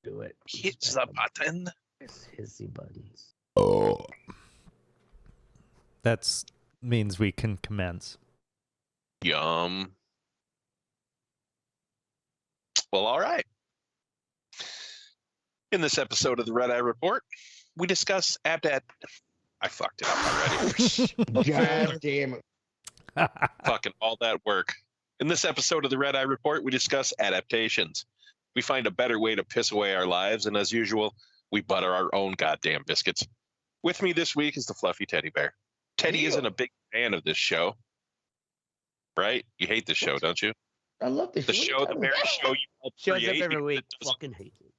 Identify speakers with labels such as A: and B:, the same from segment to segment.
A: Do it.
B: Hit the button.
A: Hit the buttons.
C: Oh. That means we can commence.
B: Yum. Well, all right. In this episode of the Red Eye Report, we discuss I fucked it up already.
D: God damn it.
B: Fucking all that work. In this episode of the Red Eye Report, we discuss adaptations. We find a better way to piss away our lives, and as usual, we butter our own goddamn biscuits. With me this week is the fluffy teddy bear. Teddy isn't a big fan of this show, right? You hate this show, don't you?
D: I love this
B: The show, the very show you helped
A: Shows up
B: create.
A: every
B: because
A: week.
B: it doesn't-
A: Fucking hate it.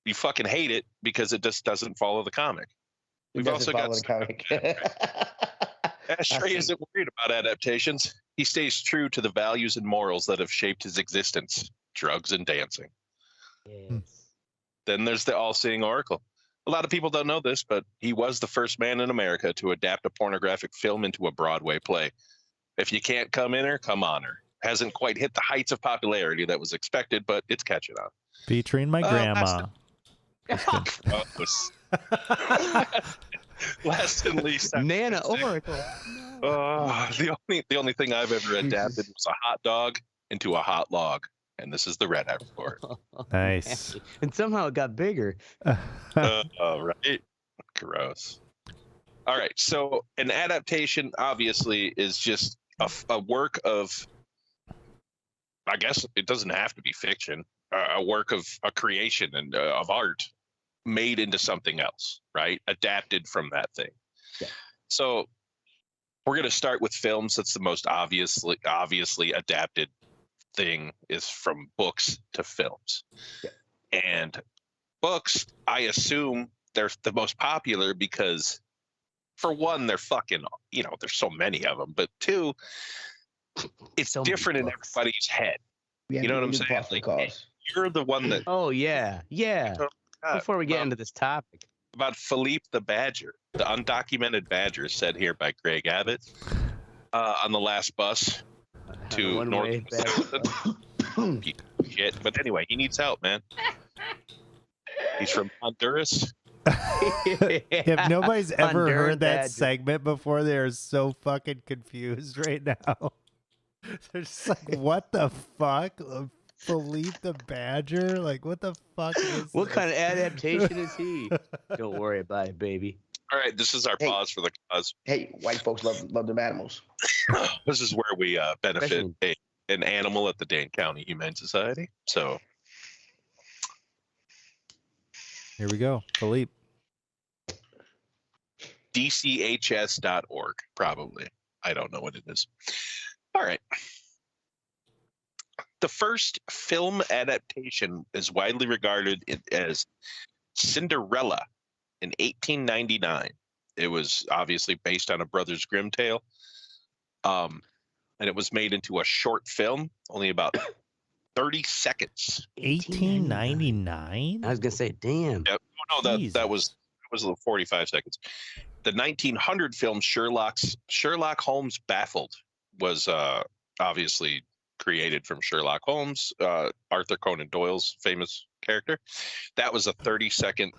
B: You fucking hate it because it just doesn't follow the comic. We've also got
D: the comic.
B: Ashtray isn't worried about adaptations. He stays true to the values and morals that have shaped his existence: drugs and dancing.
A: Yes.
B: Then there's the all-seeing Oracle. A lot of people don't know this, but he was the first man in America to adapt a pornographic film into a Broadway play. If you can't come in her, come on her. Hasn't quite hit the heights of popularity that was expected, but it's catching on.
C: Featuring my grandma.
B: Gross. Last and least,
A: Nana Oracle.
B: the only thing I've ever adapted was a hot dog into a hot log, and this is the Red Eye Report.
C: Nice.
A: And somehow it got bigger.
B: Right? Gross. All right, so an adaptation obviously is just a work of, I guess it doesn't have to be fiction, a work of a creation and of art made into something else, right? Adapted from that thing.
D: Yeah.
B: So we're going to start with films. That's the most obviously adapted thing, is from books to films.
D: Yeah.
B: And books, I assume they're the most popular because, for one, they're fucking, there's so many of them, but two, it's
A: So many
B: different in
A: books.
B: everybody's head. You know what I'm saying? Like, you're the one that
A: Oh, yeah. Yeah. Before we get into this topic.
B: about Philippe the Badger, the undocumented badger, said here by Greg Abbott, on the last bus to
A: One-way
B: North. Shit, but anyway, he needs help, man. He's from Honduras.
C: If nobody's ever
A: Honduran
C: heard that
A: badger.
C: segment before, they're so fucking confused right now. They're just like, what the fuck? Philippe the Badger? Like, what the fuck is
A: What
C: this?
A: kind of adaptation is he? Don't worry about it, baby.
B: All right, this is our
D: Hey.
B: pause for the cause.
D: Hey, white folks love them animals.
B: This is where we benefit
A: Especially-
B: an animal at the Dane County Humane Society. So
C: Here we go. Philippe.
B: dchs.org, probably. I don't know what it is. All right. The first film adaptation is widely regarded as Cinderella in 1899. It was obviously based on a Brothers Grimm tale. And it was made into a short film, only about 30 seconds.
C: 1899?
A: I was going to say, damn.
B: Yep. Oh, no,
C: Jesus.
B: that was 45 seconds. The 1900 film Sherlock Holmes Baffled was obviously created from Sherlock Holmes, Arthur Conan Doyle's famous character. That was a 30-second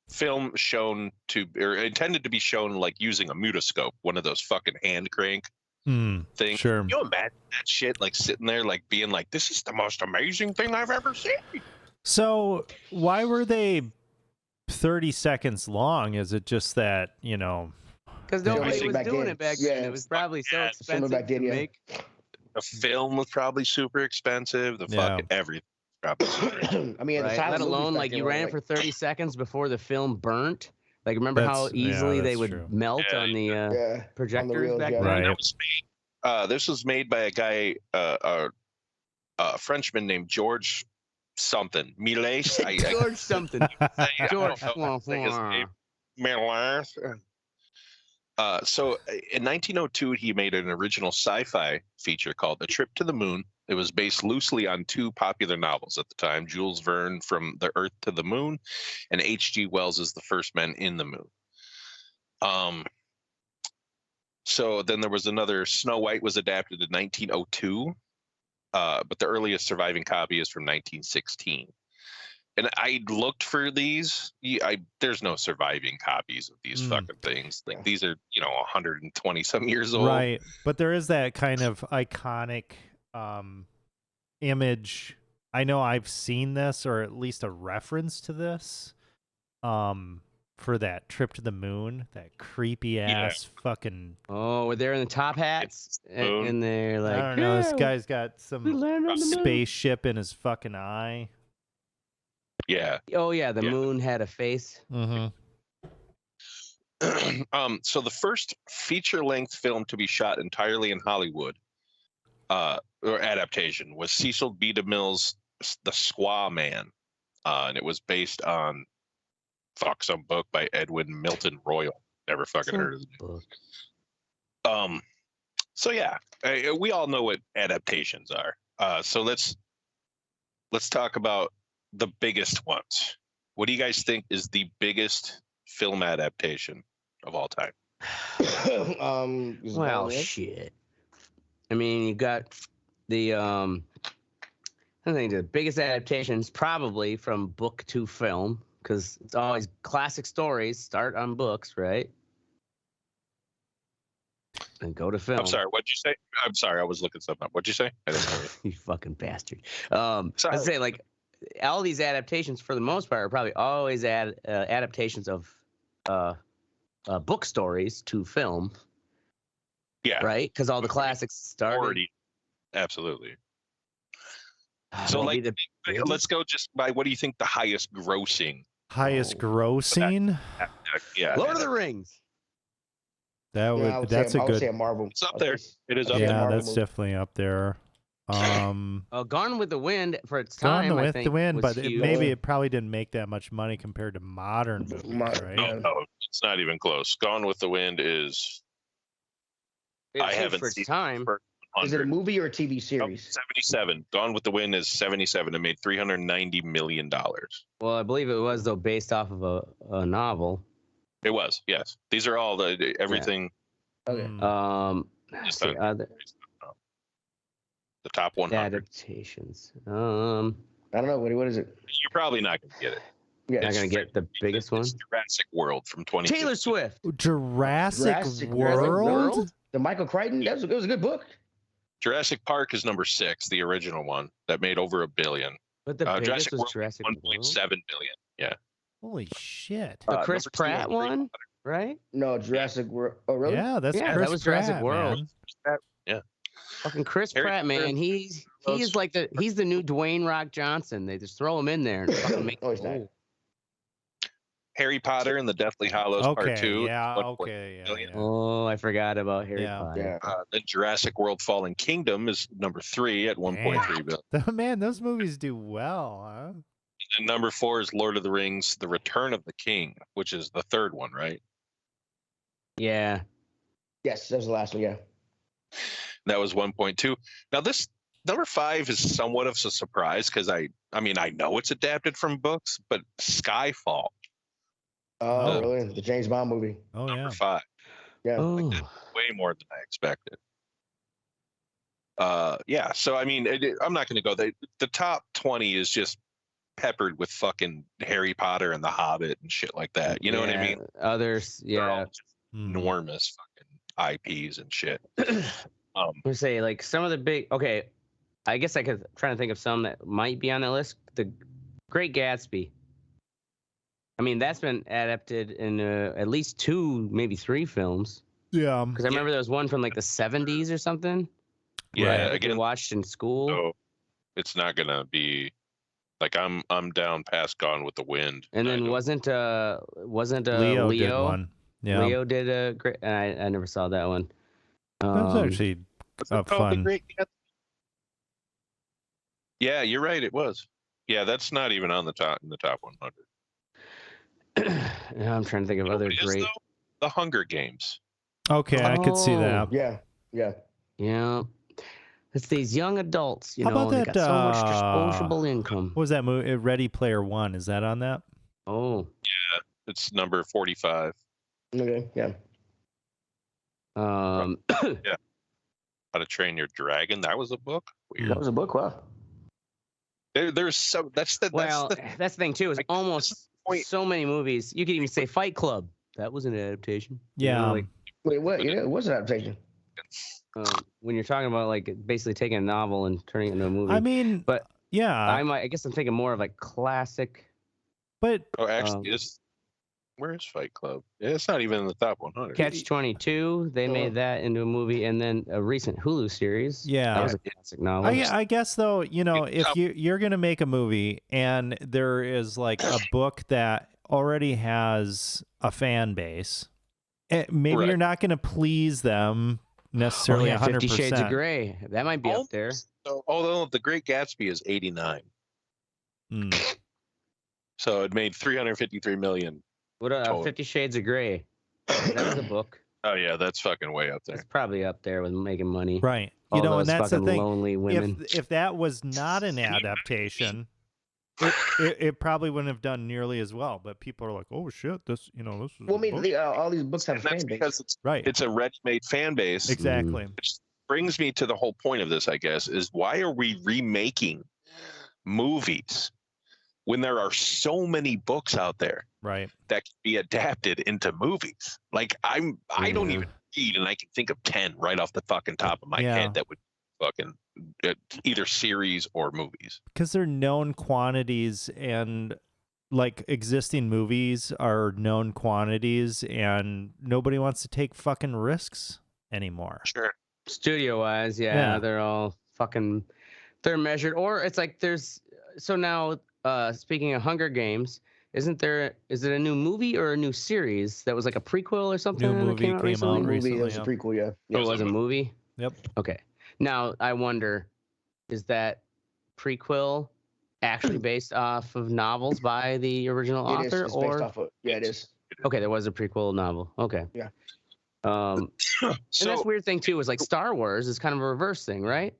B: film intended to be shown like using a Mutoscope, one of those fucking hand crank things.
C: Sure.
B: Can you imagine that shit, like sitting there, like being like, "This is the most amazing thing I've ever seen."
C: So why were they 30 seconds long? Is it just that,
A: Because
D: Yeah,
A: nobody
D: back
A: was doing
D: then.
A: it back
D: Yeah.
A: then. It was probably so
B: Yeah,
A: expensive
D: back then,
A: to
D: yeah.
A: make.
B: The film was probably super expensive. The fucking everything was probably super expensive.
D: I mean, at the
A: Right?
D: time,
A: Let
D: movies
A: alone,
D: back
A: like,
D: then
A: you
D: were
A: ran it for 30 seconds before the film burnt. Like, remember how
C: That's- yeah,
A: easily they
C: that's
A: would
C: true.
A: melt
B: Yeah,
A: on the
D: yeah, on the
A: projectors
D: reels,
A: back
D: yeah.
A: then?
C: Right.
B: That was made. This was made by a guy, a Frenchman named George something. Miles.
A: George something. George.
B: Miles. So in 1902, he made an original sci-fi feature called A Trip to the Moon. It was based loosely on two popular novels at the time, Jules Verne from The Earth to the Moon and H.G. Wells' The First Men in the Moon. So then there was another, Snow White was adapted in 1902, but the earliest surviving copy is from 1916. And I looked for these. There's no surviving copies of these fucking things. Like these are, 120 some years old.
C: Right. But there is that kind of iconic image. I know I've seen this, or at least a reference to this. For that trip to the moon, that creepy ass fucking.
A: Oh, they're in the top hats, and they're like,
C: I don't know. This
A: "Yeah,
C: guy's got
A: we
C: some
A: landed on the moon."
C: spaceship in his fucking eye.
B: Yeah.
A: Oh yeah, the moon had a face.
C: Mm-hmm.
B: So the first feature-length film to be shot entirely in Hollywood, or adaptation, was Cecil B. DeMille's The Squaw Man, and it was based on some book by Edwin Milton Royal. Never fucking heard of the
A: book.
B: So yeah, we all know what adaptations are. So let's talk about the biggest ones. What do you guys think is the biggest film adaptation of all time?
A: Well, shit. I mean, you got the I think the biggest adaptations probably from book to film, because it's always classic stories start on books, right? And go to film.
B: I'm sorry, what'd you say? I'm sorry, I was looking something up. What'd you say? I didn't hear you.
A: You fucking bastard. I'd say like all these adaptations for the most part are probably always adaptations of book stories to film.
B: Yeah.
A: Right? Because all the classics started.
B: Absolutely. So like, let's go just by what do you think the highest grossing?
C: Highest grossing?
B: Yeah.
A: Lord of the Rings.
C: That would.
D: I
C: That's
D: would
C: a
D: say
C: good.
D: Marvel.
B: It's up there. It is up there.
C: Yeah,
D: Marvel
C: that's
D: movie.
C: definitely up there.
A: Gone with the Wind for its
C: Gone
A: time.
C: with the Wind,
A: was
C: but
A: huge.
C: maybe it probably didn't make that much money compared to modern movies, right?
B: No, it's not even close. Gone with the Wind is.
A: It was
B: I
A: huge
B: haven't
A: for its
B: seen
A: time.
D: Is it a movie or a TV series?
B: 77. Gone with the Wind is 77. It made $390 million.
A: Well, I believe it was though based off of a novel.
B: It was, yes. These are all everything.
D: Okay.
A: Let's
B: Just
A: see,
B: the top 100.
A: adaptations.
D: I don't know. What is it?
B: You're probably not going to get it.
D: Yeah.
A: Not gonna get the biggest one.
B: It's Jurassic World from 20.
A: Taylor Swift.
C: Jurassic
D: World?
C: World?
D: The Michael Crichton. It was a good book.
B: Jurassic Park is number 6, the original one that made over $1 billion.
A: But the biggest was
B: World,
A: Jurassic
B: 1.7
A: World.
B: billion. Yeah.
C: Holy shit!
A: The Chris
B: number 2
A: Pratt
B: is
A: one, right?
D: No, Jurassic World. Oh, really?
C: Yeah, that's
A: Yeah,
C: Chris
A: that was Jurassic
C: Pratt,
A: World.
C: man.
B: Yeah.
A: Fucking Chris
B: Harry
A: Pratt, man.
B: Potter.
A: He's like he's the new Dwayne Rock Johnson. They just throw him in there and fucking make.
D: No, he's not.
B: Harry Potter and the Deathly Hallows Part 2.
C: Yeah.
B: 1.1
C: Okay.
B: billion.
C: Yeah.
A: Oh, I forgot about Harry
C: Yeah.
A: Potter.
D: Yeah.
B: Then Jurassic World Fallen Kingdom is number 3 at 1.3 billion.
C: Man, those movies do well, huh?
B: And number 4 is Lord of the Rings: The Return of the King, which is the third one, right?
A: Yeah.
D: Yes, that was the last one. Yeah.
B: That was 1.2. Now this number 5 is somewhat of a surprise because I mean I know it's adapted from books, but Skyfall,
D: Oh, really? The James Bond movie.
C: Oh
B: number
C: yeah.
B: 5,
D: Yeah.
A: Oh.
B: way more than I expected. Yeah. So I mean, I'm not going to go. The top 20 is just peppered with fucking Harry Potter and The Hobbit and shit like that. You know what I mean?
A: Others,
B: They're all
A: yeah.
B: just enormous fucking IPs and shit.
A: I'm gonna say like some of the big. Okay, I guess I could try to think of some that might be on the list. The Great Gatsby. I mean, that's been adapted in at least 2, maybe 3 films.
C: Yeah.
A: Because I remember there was one from like the 70s or something.
B: Yeah.
A: Right,
B: Again,
A: watched in school.
B: so it's not gonna be like I'm down past Gone with the Wind.
A: And then wasn't
C: Leo did one. Yeah.
A: Leo did a great. I never saw that one.
C: That's actually fun.
B: Yeah, you're right. It was. Yeah, that's not even on the top 100.
A: I'm trying to think of
B: You know
A: other
B: what it is,
A: great.
B: though? The Hunger Games.
C: Okay, I could see that.
D: Yeah. Yeah.
A: Yeah, it's these young adults. You
C: How
A: know,
C: about
A: they
C: that,
A: got so much disposable income.
C: What was that movie? Ready Player One. Is that on that?
A: Oh,
B: It's number 45.
D: Okay. Yeah.
A: um,
B: How to Train Your Dragon. That was a book. Weird.
D: That was a book. Wow.
B: There's so that's the
A: that's the thing too. Is
B: like,
A: almost
B: point.
A: so many movies. You could even say Fight Club. That was an adaptation.
C: Yeah.
A: You know, like,
D: Wait, what? Yeah, it was an adaptation.
A: when you're talking about like basically taking a novel and turning it into a movie.
C: I mean,
A: but
C: yeah.
A: I guess I'm thinking more of like classic.
C: But
B: actually, where's Fight Club? Yeah, it's not even in the top 100.
A: Catch-22. They made that into a movie, and then a recent Hulu series.
C: Yeah.
A: That was a classic novel.
C: I guess though, you know, if you're gonna make a movie and there is like a book that already has a fan base, maybe you're not gonna please them necessarily 100%.
A: 50 Shades of Grey. That might be up there.
B: So, although The Great Gatsby is 89. So it made 353 million.
A: What 50 Shades of Grey? That was a book.
B: Oh yeah, that's fucking way up there.
A: It's probably up there with making money.
C: Right.
A: All
C: You know, and
A: those
C: that's the
A: fucking
C: thing.
A: lonely women.
C: If that was not an adaptation, it probably wouldn't have done nearly as well. But people are like, "Oh shit, this is."
D: Well, I mean, all these books have a fan base.
B: Because
C: Right.
B: It's a ready-made fan base.
C: Exactly.
B: Which brings me to the whole point of this, I guess, is why are we remaking movies when there are so many books out there
C: Right.
B: that can be adapted into movies? Like I don't even read, and I can think of 10 right off the fucking top of my head that would fucking either series or movies.
C: Because they're known quantities, and like existing movies are known quantities, and nobody wants to take fucking risks anymore.
B: Sure.
A: Studio-wise, they're all fucking, they're measured. Or it's like so now, speaking of Hunger Games, is it a new movie or a new series that was like a prequel or something?
C: New movie came out recently.
D: It was a prequel, yeah.
A: Oh, it was a movie?
C: Yep.
A: Okay. Now, I wonder, is that prequel actually based off of novels by the original author?
D: It is. It's based off of, it is.
A: Okay, there was a prequel novel. Okay.
D: Yeah.
A: And that's a weird thing, too, is like Star Wars is kind of a reverse thing, right?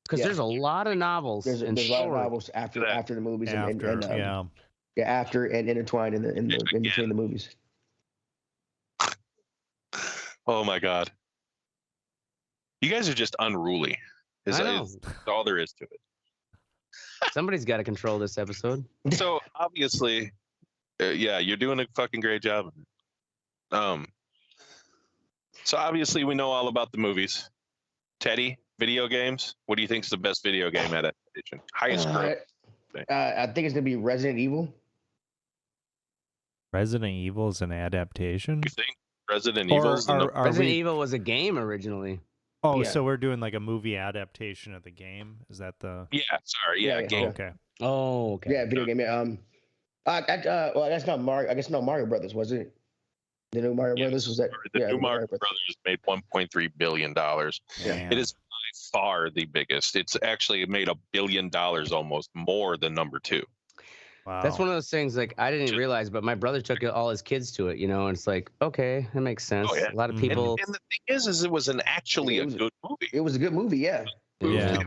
A: Because there's a lot of novels.
D: There's a lot of novels after the movies. After and intertwined in between the movies.
B: Oh my God. You guys are just unruly. Is all there is to it.
A: Somebody's got to control this episode.
B: So obviously, you're doing a fucking great job. So obviously we know all about the movies. Teddy, video games. What do you think is the best video game adaptation? Highest growth.
D: I think it's gonna be Resident Evil.
C: Resident Evil is an adaptation.
B: You think Resident Evil?
A: Resident Evil was a game originally.
C: Oh, so we're doing like a movie adaptation of the game? Is that the?
B: Yeah, sorry, game.
C: Okay.
A: Oh, okay.
D: Yeah, video game. Well, that's not Mario. I guess not Mario Brothers, was it? The new Mario Brothers was that?
B: The new Mario Brothers made $1.3 billion.
C: Yeah.
B: It is by far the biggest. It's actually made $1 billion, almost more than number 2.
C: Wow.
A: That's one of those things like I didn't realize, but my brother took all his kids to it, and it's like, okay, that makes sense.
B: Oh, yeah.
A: A lot of people.
B: And the thing is it was a good movie.
D: It was a good movie, yeah.
C: Yeah.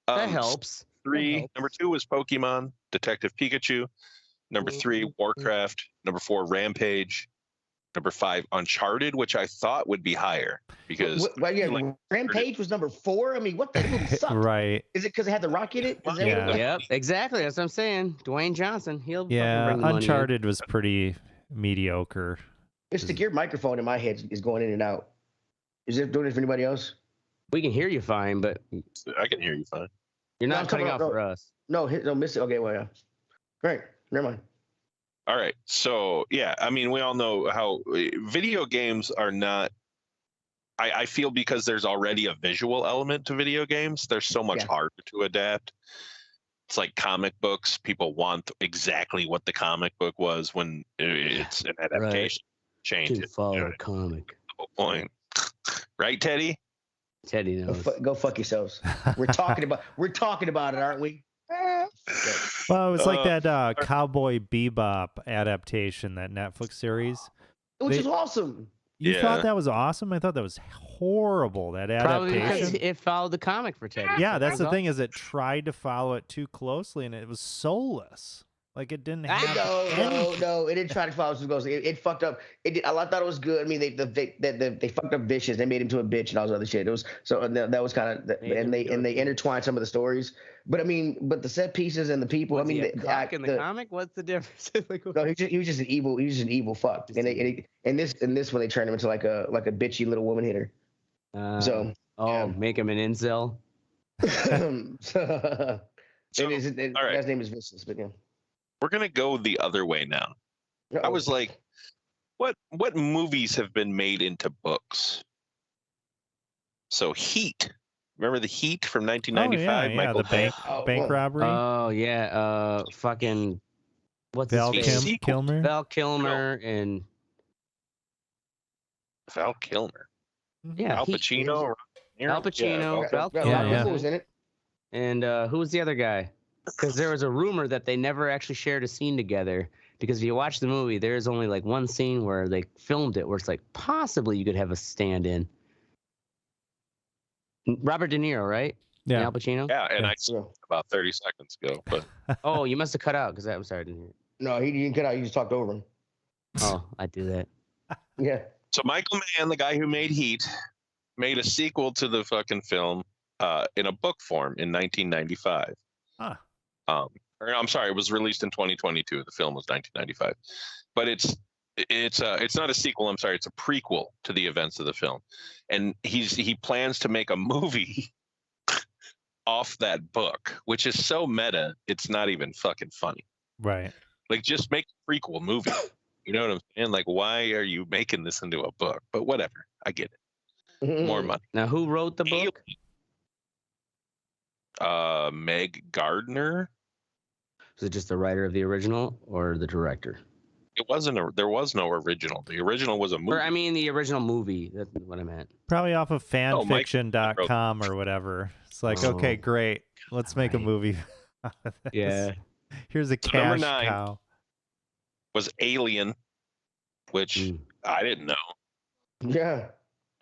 A: That helps.
B: Number 2 was Pokemon, Detective Pikachu. Number 3, Warcraft. Number 4, Rampage. Number 5, Uncharted, which I thought would be higher because
D: Rampage was number 4. I mean, what the movie sucked?
C: Right.
D: Is it because it had the Rock in it?
A: Yep, exactly. That's what I'm saying. Dwayne Johnson, he'll bring the money
C: Uncharted was pretty mediocre.
D: Your microphone in my head is going in and out. Is it doing it for anybody else?
A: We can hear you fine, but
B: I can hear you fine.
A: You're not cutting out for us.
D: No, miss it. Okay, well, yeah. Great. Never mind.
B: All right. So, I mean, we all know how video games are not. I feel because there's already a visual element to video games, they're so much harder to adapt. It's like comic books. People want exactly what the comic book was when it's an adaptation.
A: Right.
B: Change
A: to
B: it.
A: follow a comic.
B: The whole point. Right, Teddy?
A: Teddy knows.
D: Go fuck yourselves. We're talking about it, aren't we?
C: Well, it was like that Cowboy Bebop adaptation, that Netflix series.
D: Which is awesome.
C: You thought that was awesome? I thought that was horrible, that adaptation.
A: Probably because it followed the comic for Teddy.
C: Yeah, that's the thing, is it tried to follow it too closely, and it was soulless. Like it didn't have
D: No, it didn't try to follow some goals. It fucked up. It did. I thought it was good. I mean, they fucked up Vicious. They made him to a bitch and all this other shit. It was that was kind of and they intertwined some of the stories. But I mean, the set pieces and the people.
A: Was
D: I mean,
A: he a cuck in the comic. What's the difference?
D: No, he was just an evil. He was just an evil fuck. And this one they turned him into like a bitchy little woman hitter.
A: Make him an incel.
D: His name is Vicious, but yeah.
B: We're gonna go the other way now. I was like, what movies have been made into books? So Heat. Remember the Heat from 1995?
C: Michael the bank robbery.
A: Oh yeah, fucking what's
C: Val
A: Kilmer? Val Kilmer
B: and Val Kilmer.
A: Yeah,
B: Al Pacino.
A: Al Pacino. Val
D: Kilmer was in it.
A: And who was the other guy? Because there was a rumor that they never actually shared a scene together. Because if you watch the movie, there's only like one scene where they filmed it where it's like possibly you could have a stand-in. Robert De Niro, right?
C: Yeah.
A: And Al Pacino?
B: Yeah, and I saw about 30 seconds ago. But
A: oh, you must have cut out because I'm sorry, I didn't hear it.
D: No, he didn't cut out. You just talked over him.
A: Oh, I do that.
D: Yeah.
B: So Michael Mann, the guy who made Heat, made a sequel to the fucking film in a book form in 1995.
C: Huh.
B: Or I'm sorry, it was released in 2022. The film was 1995, but it's not a sequel. I'm sorry, it's a prequel to the events of the film, and he plans to make a movie off that book, which is so meta. It's not even fucking funny.
C: Right.
B: Like just make a prequel movie. You know what I'm saying? Like, why are you making this into a book? But whatever, I get it. More money.
A: Now, who wrote the book?
B: Meg Gardner.
A: Was it just the writer of the original or the director?
B: It wasn't. There was no original. The original was a movie.
A: Or I mean, the original movie. That's what I meant.
C: Probably off of fanfiction.com or whatever. It's like, okay, great. Let's make a movie.
A: Yeah.
C: Here's a cash cow.
B: Was Alien, which I didn't know.
D: Yeah.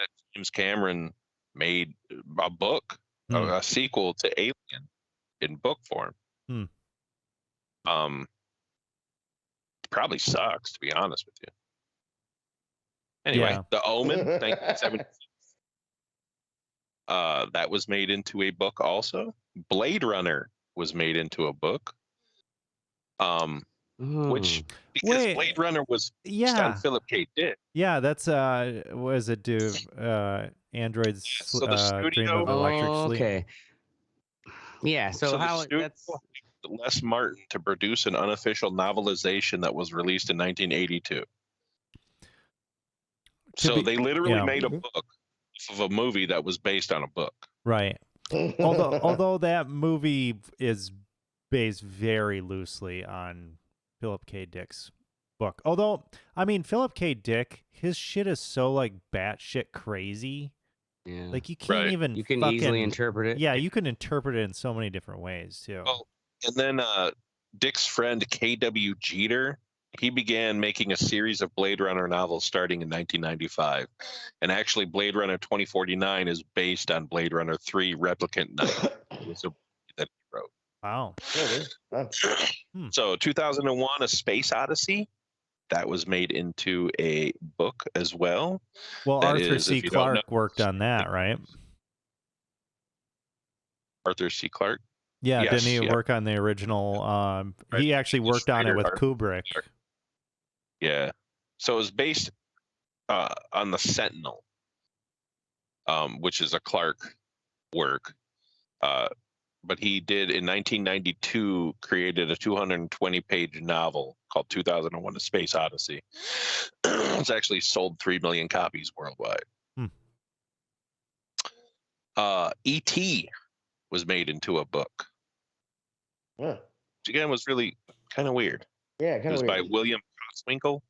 B: That James Cameron made a book, a sequel to Alien in book form. Probably sucks, to be honest with you. Anyway, The Omen, 1976. That was made into a book also. Blade Runner was made into a book. Which because Blade Runner was based on Philip K. Dick.
C: Yeah, that's what does it do? Android's
B: so the studio,
C: Dream of Electric Sleep.
A: Okay. Yeah, so how that's
B: Les Martin to produce an unofficial novelization that was released in 1982. So they literally made a book of a movie that was based on a book.
C: Right. although that movie is based very loosely on Philip K. Dick's book. Although, I mean, Philip K. Dick, his shit is so like batshit crazy.
A: Yeah.
C: Like you can't even.
A: You can easily interpret it.
C: Yeah, you can interpret it in so many different ways too.
B: Well, and then Dick's friend K.W. Jeter, he began making a series of Blade Runner novels starting in 1995, and actually Blade Runner 2049 is based on Blade Runner 3 Replicant novel. It was a that he wrote.
C: Wow.
B: So 2001, A Space Odyssey, that was made into a book as well.
C: Well,
B: that
C: Arthur C. Clarke worked on that, right?
B: Arthur C. Clarke?
C: Yeah, yes, didn't he work on the original? He actually worked on it with Kubrick.
B: Yeah. So it was based on the Sentinel, which is a Clarke work. But he did, in 1992, created a 220-page novel called 2001: A Space Odyssey. It's actually sold 3 million copies worldwide. E.T. was made into a book.
D: Yeah.
B: Which again was really kind of weird.
D: Yeah, kind of weird.
B: It was by William Coswinkle.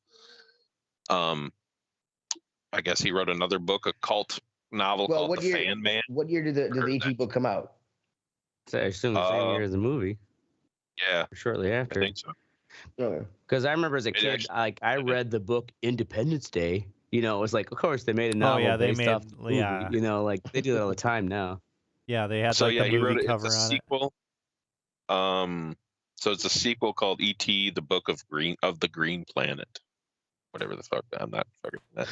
B: I guess he wrote another book, a cult novel called The Fan Man.
D: What year did the E.T. book come out?
A: So I assume the same year as the movie.
B: Yeah.
A: Or shortly after.
B: I think so.
A: Because I remember as a kid, I read the book Independence Day. You know, it was like, of course, they made a novel.
C: Oh, yeah, they made,
A: movie, you know, like they do that all the time now.
C: Yeah, they had the movie cover on
B: sequel. So it's a sequel called E.T. the Book of the Green Planet. Whatever the fuck. I'm not fucking that.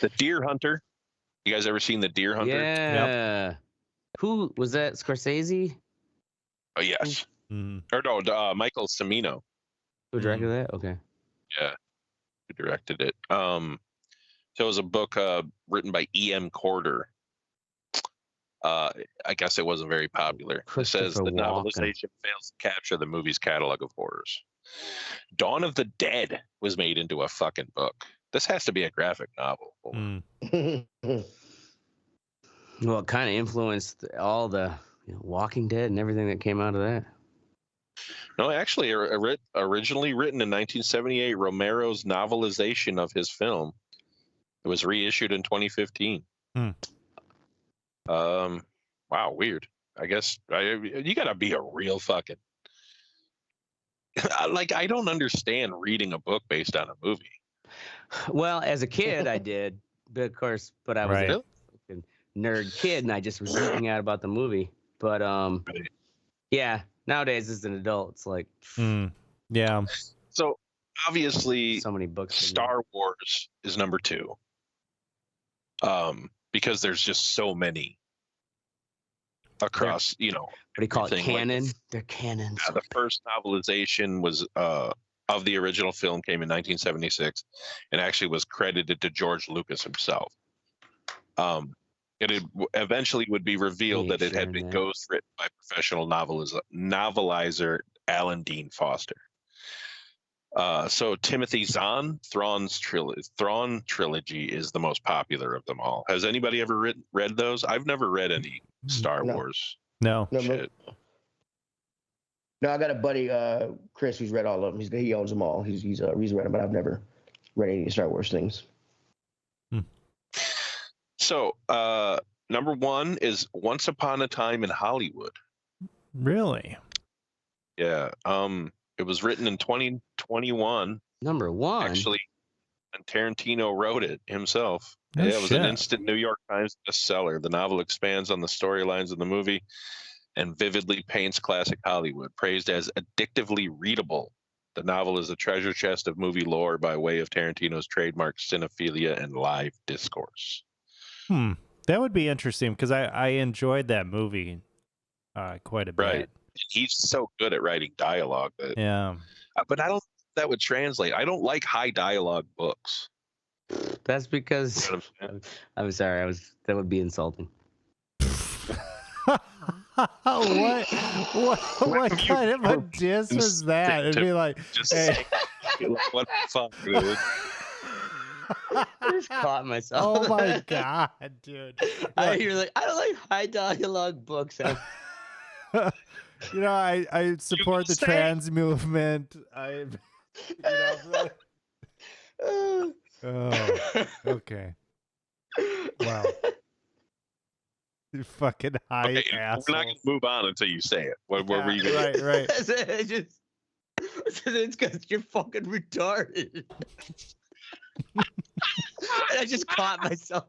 B: The Deer Hunter. You guys ever seen The Deer Hunter?
A: Yeah. Yep. Who was that? Scorsese?
B: Oh, yes. Or no, Michael Cimino.
A: Who directed that? Okay.
B: Yeah. Who directed it. So it was a book written by E.M. Corder. I guess it wasn't very popular. It says the novelization fails to capture the movie's catalog of horrors. Dawn of the Dead was made into a fucking book. This has to be a graphic novel.
A: Well, it kind of influenced all the Walking Dead and everything that came out of that.
B: No, actually, originally written in 1978, Romero's novelization of his film. It was reissued in 2015. Wow, weird. I guess you gotta be a real fucking like. I don't understand reading a book based on a movie.
A: Well, as a kid, I did, but of course, I was a fucking nerd kid, and I just was geeking out about the movie. But yeah, nowadays as an adult, it's like,
C: yeah.
B: So obviously,
A: so many books.
B: Star Wars is number 2. Because there's just so many across,
A: what do you call it? Canon?
B: Like,
A: they're canon.
B: The first novelization was of the original film came in 1976 and actually was credited to George Lucas himself. It eventually would be revealed that it had been ghostwritten by professional novelizer Alan Dean Foster. So Timothy Zahn, Thrawn's trilogy is the most popular of them all. Has anybody ever read those? I've never read any Star Wars.
C: No.
B: Shit.
D: No, I got a buddy, Chris, who's read all of them. He owns them all. He's read them, but I've never read any Star Wars things.
B: So, number 1 is Once Upon a Time in Hollywood.
C: Really?
B: Yeah. It was written in 2021.
A: Number 1?
B: Actually, and Tarantino wrote it himself.
C: Oh,
B: it was an instant New York Times bestseller. The novel expands on the storylines of the movie and vividly paints classic Hollywood. Praised as addictively readable, the novel is a treasure chest of movie lore by way of Tarantino's trademark cinephilia and live discourse.
C: That would be interesting because I enjoyed that movie quite a bit.
B: Right. He's so good at writing dialogue. But I don't think that would translate. I don't like high dialogue books.
A: That's because I'm sorry. That would be insulting.
C: What kind of a diss was that? It'd be like,
B: just say, what the fuck, dude?
A: I just caught myself.
C: Oh my god, dude!
A: I don't like high dialogue books.
C: I support the trans movement. Oh, okay. Wow. You fucking high ass.
B: We're not gonna move on until you say it. What were you gonna
C: Right.
A: It's because you're fucking retarded. I just caught myself.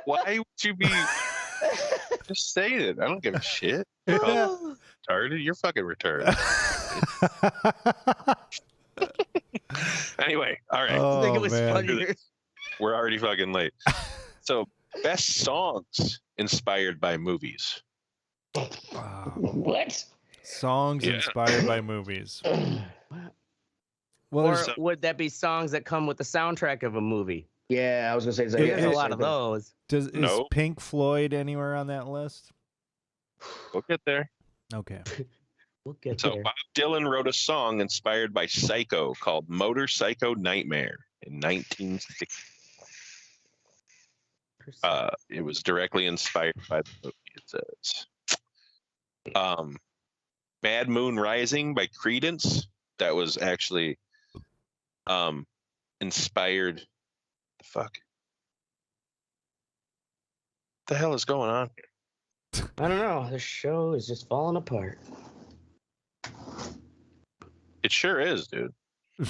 B: Why would you be? Just say it. I don't give a shit. You're retarded. You're fucking retarded. Anyway, all right.
A: I think it was funnier.
B: We're already fucking late. So, best songs inspired by movies.
D: What?
C: Songs inspired by movies.
A: Well, or would that be songs that come with the soundtrack of a movie?
D: Yeah, I was gonna say
A: there's a lot of those.
C: Is Pink Floyd anywhere on that list?
B: We'll get there.
C: Okay.
A: We'll get
B: there.
A: So
B: Bob Dylan wrote a song inspired by Psycho called Motor Psycho Nightmare in 1960. It was directly inspired by the movie, it says. Bad Moon Rising by Creedence. That was actually inspired. The fuck? What the hell is going on here?
A: I don't know. This show is just falling apart.
B: It sure is, dude.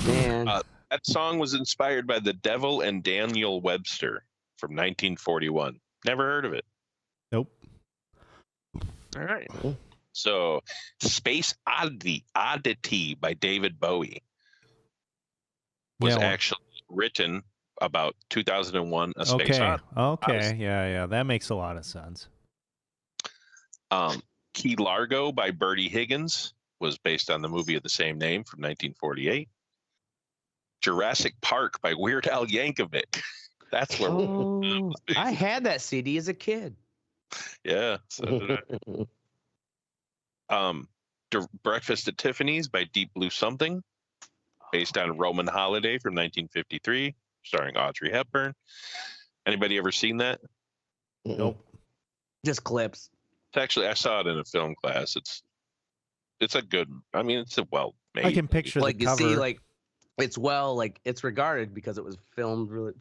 A: Man.
B: That song was inspired by The Devil and Daniel Webster from 1941. Never heard of it.
C: Nope.
B: All right. So, Space Oddity by David Bowie was actually written about 2001: A Space Odyssey.
C: Okay. Yeah. That makes a lot of sense.
B: Key Largo by Bertie Higgins was based on the movie of the same name from 1948. Jurassic Park by Weird Al Yankovic. That's where
A: I had that CD as a kid.
B: Yeah. So did I. Breakfast at Tiffany's by Deep Blue Something, based on Roman Holiday from 1953, starring Audrey Hepburn. Anybody ever seen that?
C: Nope.
A: Just clips.
B: It's actually, I saw it in a film class. It's a good. I mean, it's a well made.
C: I can picture
A: like
C: the cover.
A: You see, like it's it's regarded because it was filmed really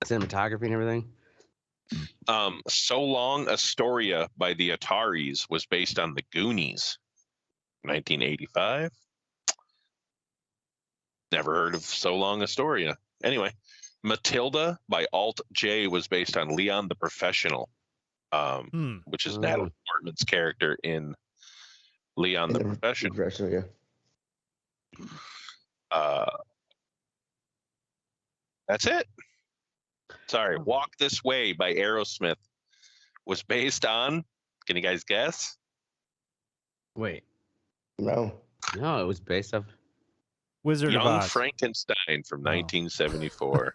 A: cinematography and everything.
B: So Long Astoria by the Ataris was based on the Goonies, 1985. Never heard of So Long Astoria. Anyway, Matilda by Alt J was based on Leon the Professional, which is Natalie Portman's character in Leon the Professional. That's it. Sorry, Walk This Way by Aerosmith was based on, can you guys guess?
A: Wait.
D: No,
A: it was based off
C: Wizard
B: Young
C: of Oz.
B: Frankenstein from 1974.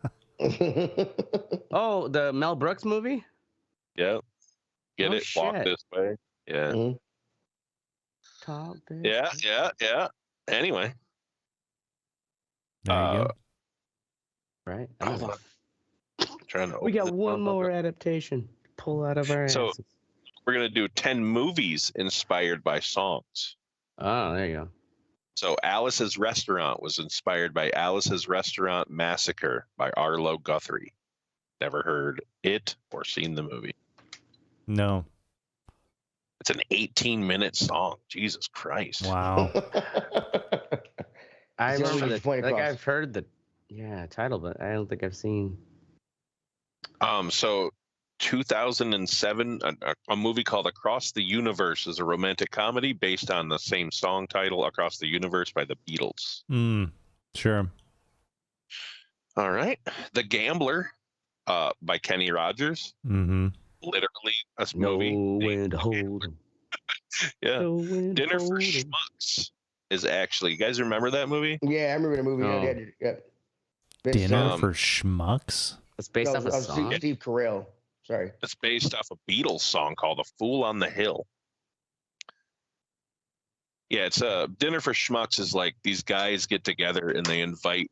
A: Oh, the Mel Brooks movie?
B: Yep. Get it?
A: Shit.
B: Walk This Way. Yeah.
A: Top
B: Yeah. Anyway.
C: There you go.
A: Right.
B: We
A: got one more adaptation to pull out of our asses.
B: So we're going to do 10 movies inspired by songs.
A: Oh, there you go.
B: So Alice's Restaurant was inspired by Alice's Restaurant Massacre by Arlo Guthrie. Never heard it or seen the movie.
C: No.
B: It's an 18-minute song. Jesus Christ.
C: Wow.
A: I remember I've heard the title, but I don't think I've seen.
B: So 2007, a movie called Across the Universe is a romantic comedy based on the same song title, Across the Universe, by the Beatles.
C: Sure.
B: All right. The Gambler by Kenny Rogers.
C: Mm-hmm.
B: Literally a movie.
A: No wind hold 'em.
B: Yeah.
A: No wind
B: Dinner for
A: hold 'em.
B: Schmucks is actually, you guys remember that movie?
D: Yeah, I remember the movie.
A: Oh.
C: Dinner for Schmucks?
A: It's based off a song.
D: Steve Carell. Sorry.
B: It's based off a Beatles song called A Fool on the Hill. Yeah, it's Dinner for Schmucks is like these guys get together and they invite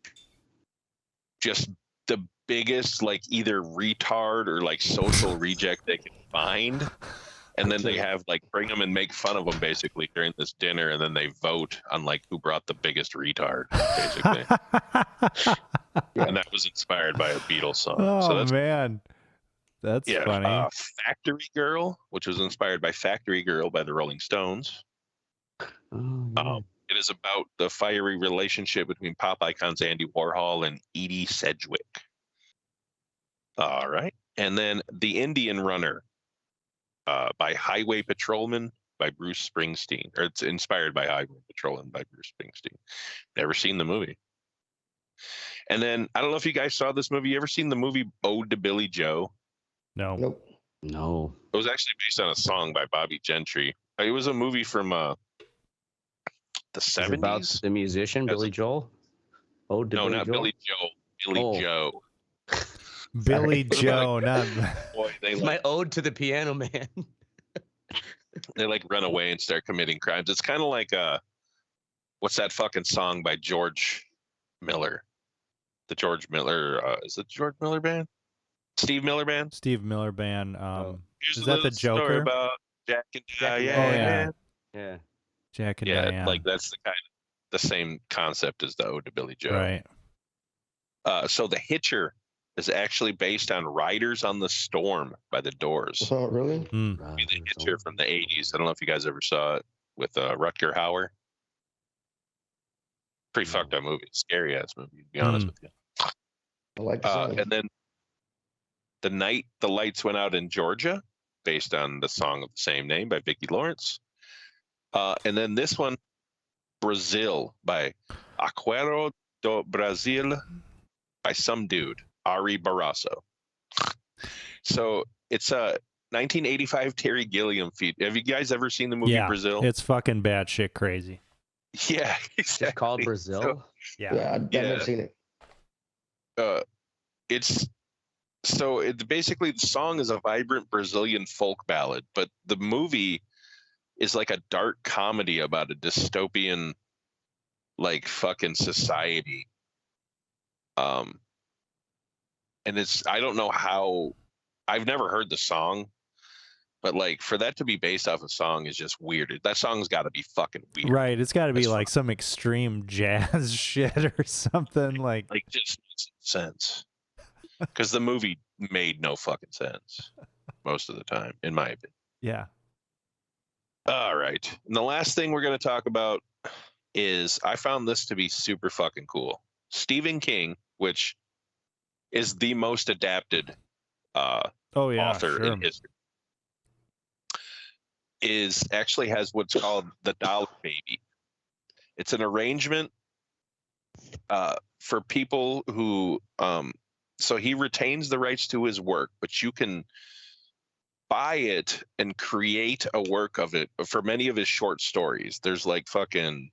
B: just the biggest, like, either retard or like social reject they can find. And then they have like bring them and make fun of them basically during this dinner, and then they vote on like who brought the biggest retard, basically. And that was inspired by a Beatles song.
C: Oh, man. That's funny.
B: Factory Girl, which was inspired by Factory Girl by the Rolling Stones. It is about the fiery relationship between pop icons Andy Warhol and Edie Sedgwick. All right. And then The Indian Runner by Highway Patrolman by Bruce Springsteen. Or it's inspired by Highway Patrolman by Bruce Springsteen. Never seen the movie. And then, I don't know if you guys saw this movie. You ever seen the movie Ode to Billy Joe?
C: No.
D: Nope.
A: No.
B: It was actually based on a song by Bobby Gentry. It was a movie from the 70s.
A: About the musician Billy Joel?
B: No, not Billy Joel. Billy Joe.
C: Billy Joe, not
B: Boy,
A: my ode to the piano man.
B: They like run away and start committing crimes. It's kind of like what's that fucking song by George Miller? The George Miller is it George Miller Band? Steve Miller Band?
C: Steve Miller Band.
B: Here's
C: Is that the
B: story
C: Joker?
B: about Jack and Diane.
C: Oh, yeah.
A: Yeah.
C: Jack and
B: Yeah,
C: Diane.
B: like that's the same concept as the Ode to Billy Joe.
C: Right.
B: So The Hitcher is actually based on Riders on the Storm by The Doors.
D: Oh, really?
B: The Hitcher from the 80s. I don't know if you guys ever saw it with Rutger Hauer. Pretty fucked up movie. Scary ass movie, to be honest with you.
D: I like the song.
B: And then The Night the Lights Went Out in Georgia, based on the song of the same name by Vicki Lawrence. And then this one, Brazil by Aquero do Brasil by some dude, Ari Barrasso. So it's a 1985 Terry Gilliam feat. Have you guys ever seen the movie Brazil?
C: It's fucking batshit crazy.
B: Yeah, exactly.
A: It's called Brazil.
B: So,
D: I've never seen it.
B: It's basically the song is a vibrant Brazilian folk ballad, but the movie is like a dark comedy about a dystopian, like, fucking society. And I don't know how. I've never heard the song, but like for that to be based off a song is just weird. That song's got to be fucking weird,
C: right? It's got to be like some extreme jazz shit or something like
B: just makes sense. Because the movie made no fucking sense most of the time, in my opinion.
C: Yeah.
B: All right, and the last thing we're going to talk about is I found this to be super fucking cool. Stephen King, which is the most adapted author in history, actually has what's called the Dollar Baby. It's an arrangement for people who so he retains the rights to his work, but you can buy it and create a work of it. But for many of his short stories, there's like fucking,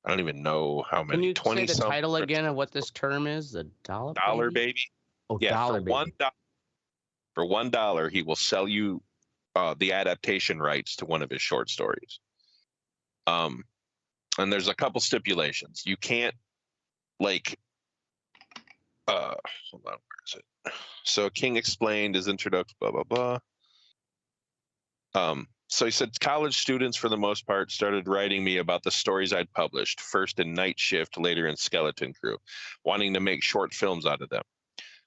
B: I don't even know how many.
A: Can you
B: 20
A: say the title again of what this term is? The Dollar
B: Baby?
A: Oh,
B: yeah,
A: Dollar
B: for
A: Baby.
B: For $1, he will sell you the adaptation rights to one of his short stories. And there's a couple stipulations. You can't like hold on, where is it? So King explained his introduction, blah blah blah. So he said college students for the most part started writing me about the stories I'd published, first in Night Shift, later in Skeleton Crew, wanting to make short films out of them.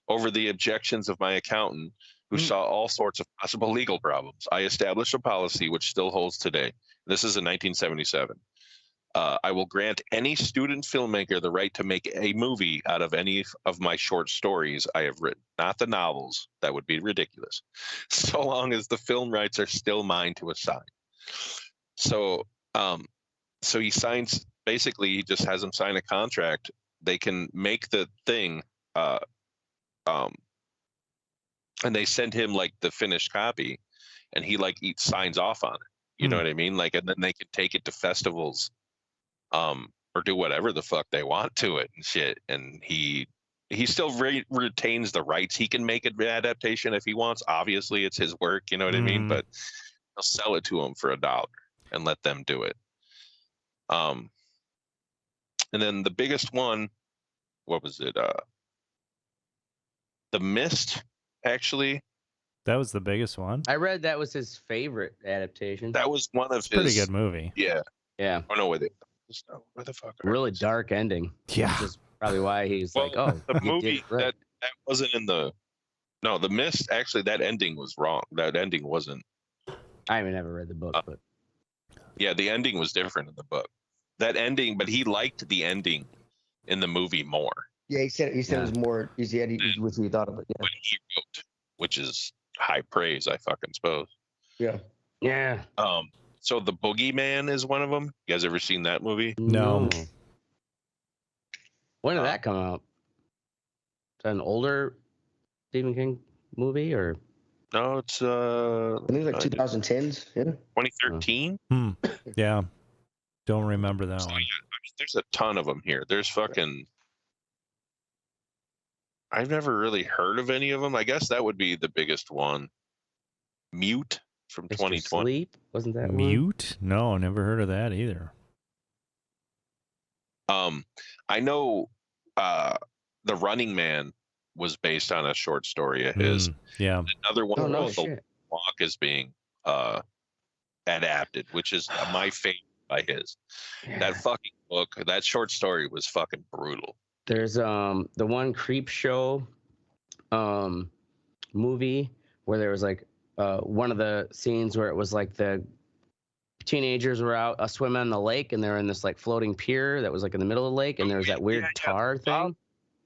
B: Over the objections of my accountant, who saw all sorts of possible legal problems, I established a policy which still holds today. This is in 1977. I will grant any student filmmaker the right to make a movie out of any of my short stories I have written, not the novels. That would be ridiculous. So long as the film rights are still mine to assign. So he signs, basically he just has them sign a contract. They can make the thing, and they send him like the finished copy, and he like signs off on it. You know what I mean? Like, and then they can take it to festivals, or do whatever the fuck they want to it and shit. And he still retains the rights. He can make an adaptation if he wants. Obviously, it's his work. You know what I mean? But he'll sell it to them for $1 and let them do it. And then the biggest one, what was it? The Mist. Actually,
C: that was the biggest one.
A: I read that was his favorite adaptation.
B: That was one of his.
C: Pretty good movie.
B: Yeah.
A: Yeah.
B: Oh no, where the fuck?
A: Really dark ending.
C: Yeah.
A: Which is probably why he's like, oh,
B: the
A: you
B: movie
A: did great.
B: that wasn't in the. No, the Mist. Actually, that ending was wrong. That ending wasn't.
A: I haven't ever read the book, but
B: yeah, the ending was different in the book. That ending, but he liked the ending in the movie more.
D: Yeah, he said it was more. He said what he thought of it. Yeah.
B: When he wrote, which is high praise, I fucking suppose.
D: Yeah.
A: yeah.
B: So the Boogeyman is one of them. You guys ever seen that movie?
C: No.
A: When did that come out? Is that an older Stephen King movie or?
B: No, it's
D: I think it's like 2010s. Yeah.
B: 2013.
C: Yeah. Don't remember that
B: So,
C: one.
B: yeah, there's a ton of them here. There's fucking. I've never really heard of any of them. I guess that would be the biggest one. Mute from 2020.
A: Sleep? Wasn't that
C: Mute? No, never heard of that either.
B: I know The Running Man was based on a short story of his.
C: Yeah.
B: Another one
A: Oh,
B: called The Walk is being adapted, which is my favorite by his.
A: Yeah.
B: That fucking book, that short story was fucking brutal.
A: There's the one Creep Show movie where there was like one of the scenes where it was like the teenagers were out swimming in the lake and they're in this like floating pier that was like in the middle of the lake and there was that weird tar thing.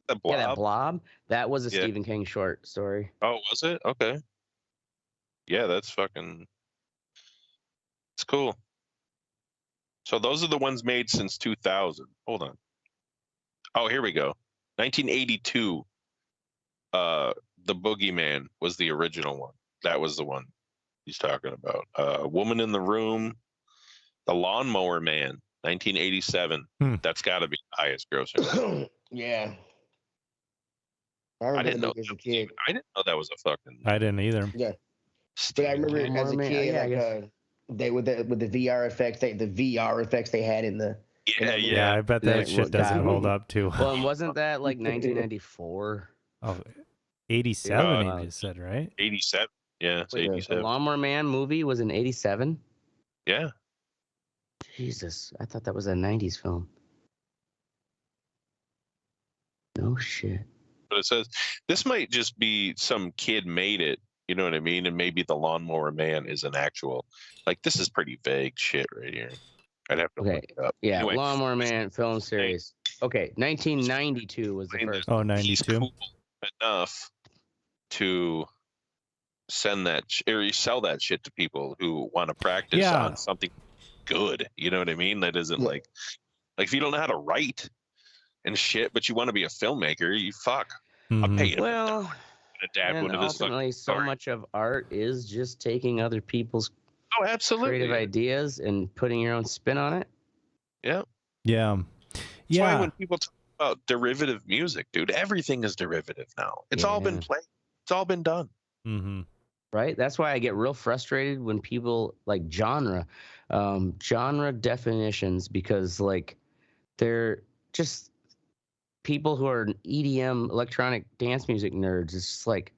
B: The blob.
A: Yeah, that blob. That was a Stephen King short story.
B: Oh, was it? Okay. Yeah, that's fucking. It's cool. So those are the ones made since 2000. Hold on. Oh, here we go. 1982. The Boogeyman was the original one. That was the one he's talking about. Woman in the Room, The Lawnmower Man, 1987. That's got to be the highest grossing.
D: Yeah.
B: I didn't know
D: as a kid.
B: I didn't know that was a fucking.
C: I didn't either.
D: Yeah. But I remember as a kid, like they with the VR effects, the VR effects they had in the.
B: Yeah.
C: I bet that shit doesn't hold up too.
A: Well, and wasn't that like 1994?
C: Oh, 87, you just said, right?
B: 87. Yeah, it's 87.
A: The Lawnmower Man movie was in 87?
B: Yeah.
A: Jesus, I thought that was a 90s film. No shit.
B: But it says this might just be some kid made it, you know what I mean? And maybe the Lawnmower Man is an actual, like, this is pretty vague shit right here. I'd have to look it up.
A: Yeah,
B: anyway,
A: Lawnmower Man film series. Okay, 1992 was the first.
C: Oh, 92.
B: Cool enough to send that or sell that shit to people who want to practice on something good. You know what I mean? That isn't like if you don't know how to write and shit, but you want to be a filmmaker, you fuck. I'll pay you.
A: Well,
B: adapt
A: and
B: one of his
A: ultimately, so much of art is just taking other people's creative ideas and putting your own spin on it.
B: Yeah.
C: Yeah.
B: That's why when people talk about derivative music, dude, everything is derivative now. It's all been played. It's all been done.
C: Mm-hmm.
A: Right? That's why I get real frustrated when people like genre definitions, because like they're just people who are EDM electronic dance music nerds. It's just like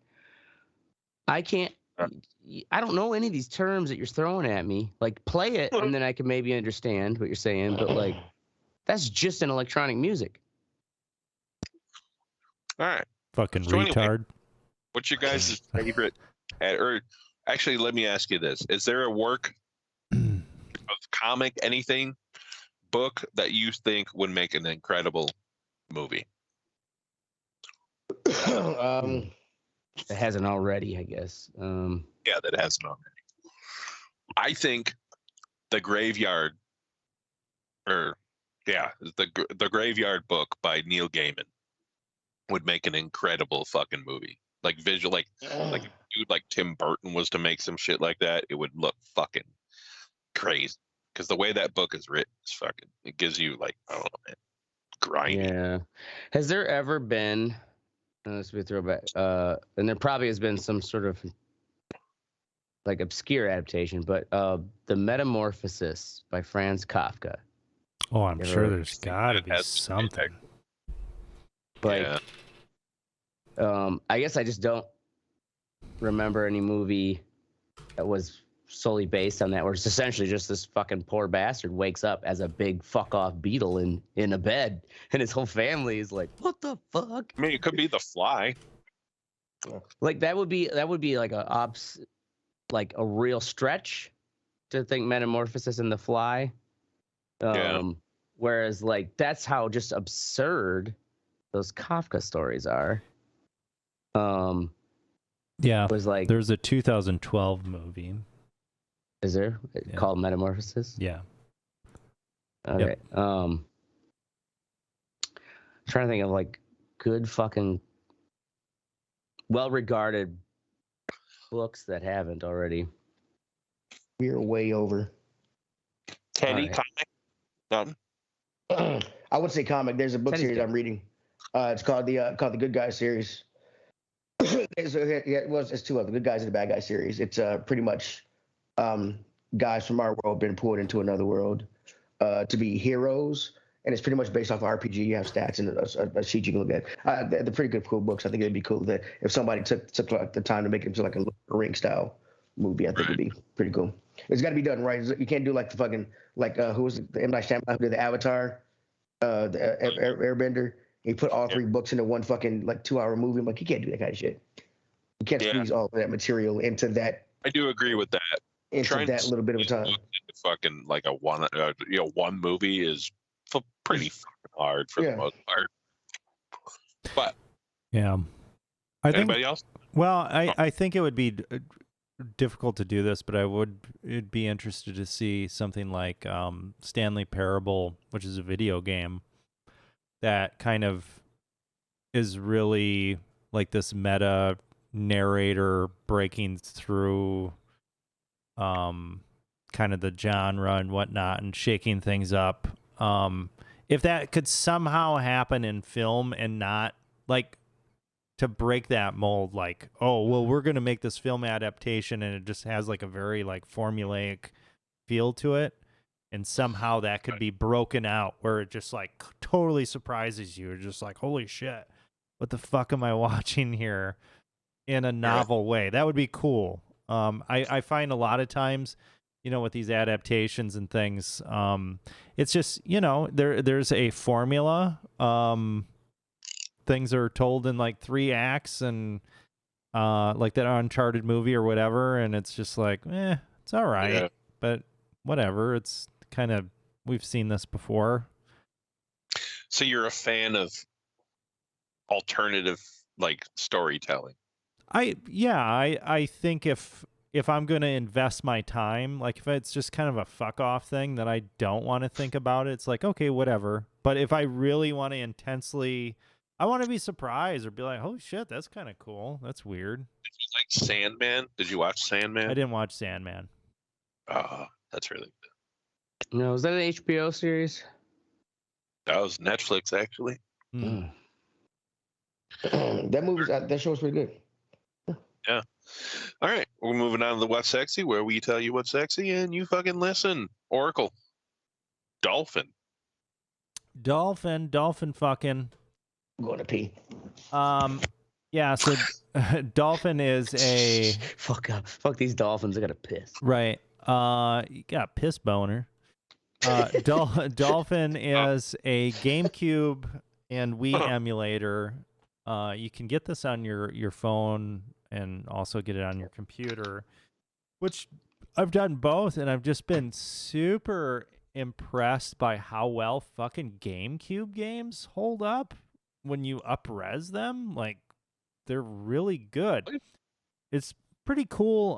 A: I don't know any of these terms that you're throwing at me. Like play it and then I can maybe understand what you're saying, but like that's just an electronic music.
B: All right.
C: Fucking
B: so
C: retard.
B: Anyway, what's your guys' favorite? Or actually, let me ask you this: is there a work of comic, anything, book that you think would make an incredible movie?
A: It hasn't already, I guess.
B: Yeah, that hasn't already. I think the Graveyard, the Graveyard book by Neil Gaiman would make an incredible fucking movie. Like visual, like a dude like Tim Burton was to make some shit like that, it would look fucking crazy. Because the way that book is written is fucking, it gives you like, I don't know, man, grinding.
A: Yeah. Has there ever been, let's be a throwback, and there probably has been some sort of like obscure adaptation, but The Metamorphosis by Franz Kafka.
C: Oh, I'm sure there's got to be something.
A: Like, I guess I just don't remember any movie that was solely based on that, where it's essentially just this fucking poor bastard wakes up as a big fuck off beetle in a bed, and his whole family is like, "What the fuck?"
B: I mean, it could be The Fly.
A: Like that would be like like a real stretch to think Metamorphosis and The Fly. Whereas like that's how just absurd those Kafka stories are. Was like
C: there's a 2012 movie.
A: Is there called Metamorphosis?
C: Yeah.
A: Okay.
C: Yep.
A: Trying to think of like good fucking well-regarded books that haven't already.
D: We're way over.
B: Teddy comic? None.
D: I would say comic. There's a book series I'm reading. It's called the Good Guys series. It's two of the Good Guys and the Bad Guys series. It's pretty much guys from our world being pulled into another world to be heroes, and it's pretty much based off of RPG. You have stats and a sheet you can look at. They're pretty good, cool books. I think it'd be cool that if somebody took like the time to make it into like a Ring style movie. I think it'd be pretty cool. It's got to be done right. You can't do like the fucking who was the M. Night Shyamalan who did the Avatar, the Airbender. He put all three books into one fucking like 2-hour movie. I'm like, you can't do that kind of shit. You can't squeeze all of that material into that.
B: I do agree with that.
D: Into that little bit of a time.
B: Fucking like a one movie is pretty fucking hard for the most part. But
C: I think
B: anybody else?
C: Well, I think it would be difficult to do this, but it'd be interested to see something like Stanley Parable, which is a video game that kind of is really like this meta narrator breaking through kind of the genre and whatnot and shaking things up. If that could somehow happen in film and not like to break that mold, like, oh, well, we're going to make this film adaptation and it just has like a very like formulaic feel to it. And somehow that could be broken out where it just like totally surprises you. You're just like, holy shit, what the fuck am I watching here in a novel way? That would be cool. I find a lot of times, with these adaptations and things, it's just, there's a formula. Things are told in like 3 acts and like that Uncharted movie or whatever. And it's just like, it's all right, but whatever. It's kind of, we've seen this before.
B: So you're a fan of alternative like storytelling?
C: I think if I'm going to invest my time, like if it's just kind of a fuck off thing that I don't want to think about it, it's like, okay, whatever. But if I really want to intensely, I want to be surprised or be like, holy shit, that's kind of cool. That's weird.
B: Did you like Sandman? Did you watch Sandman?
C: I didn't watch Sandman.
B: Oh, that's really good.
A: No, is that an HBO series?
B: That was Netflix, actually.
A: Mm.
D: That show was pretty good.
B: Yeah. All right. We're moving on to the What's Sexy, where we tell you what's sexy and you fucking listen. Oracle. Dolphin
C: fucking.
D: I'm going to pee.
C: Yeah, so Dolphin is a...
A: Fuck these dolphins. I got to piss.
C: Right. You got a piss boner. Dolphin is a GameCube and Wii emulator. You can get this on your phone and also get it on your computer, which I've done both, and I've just been super impressed by how well fucking GameCube games hold up when you up-res them. Like, they're really good. It's pretty cool.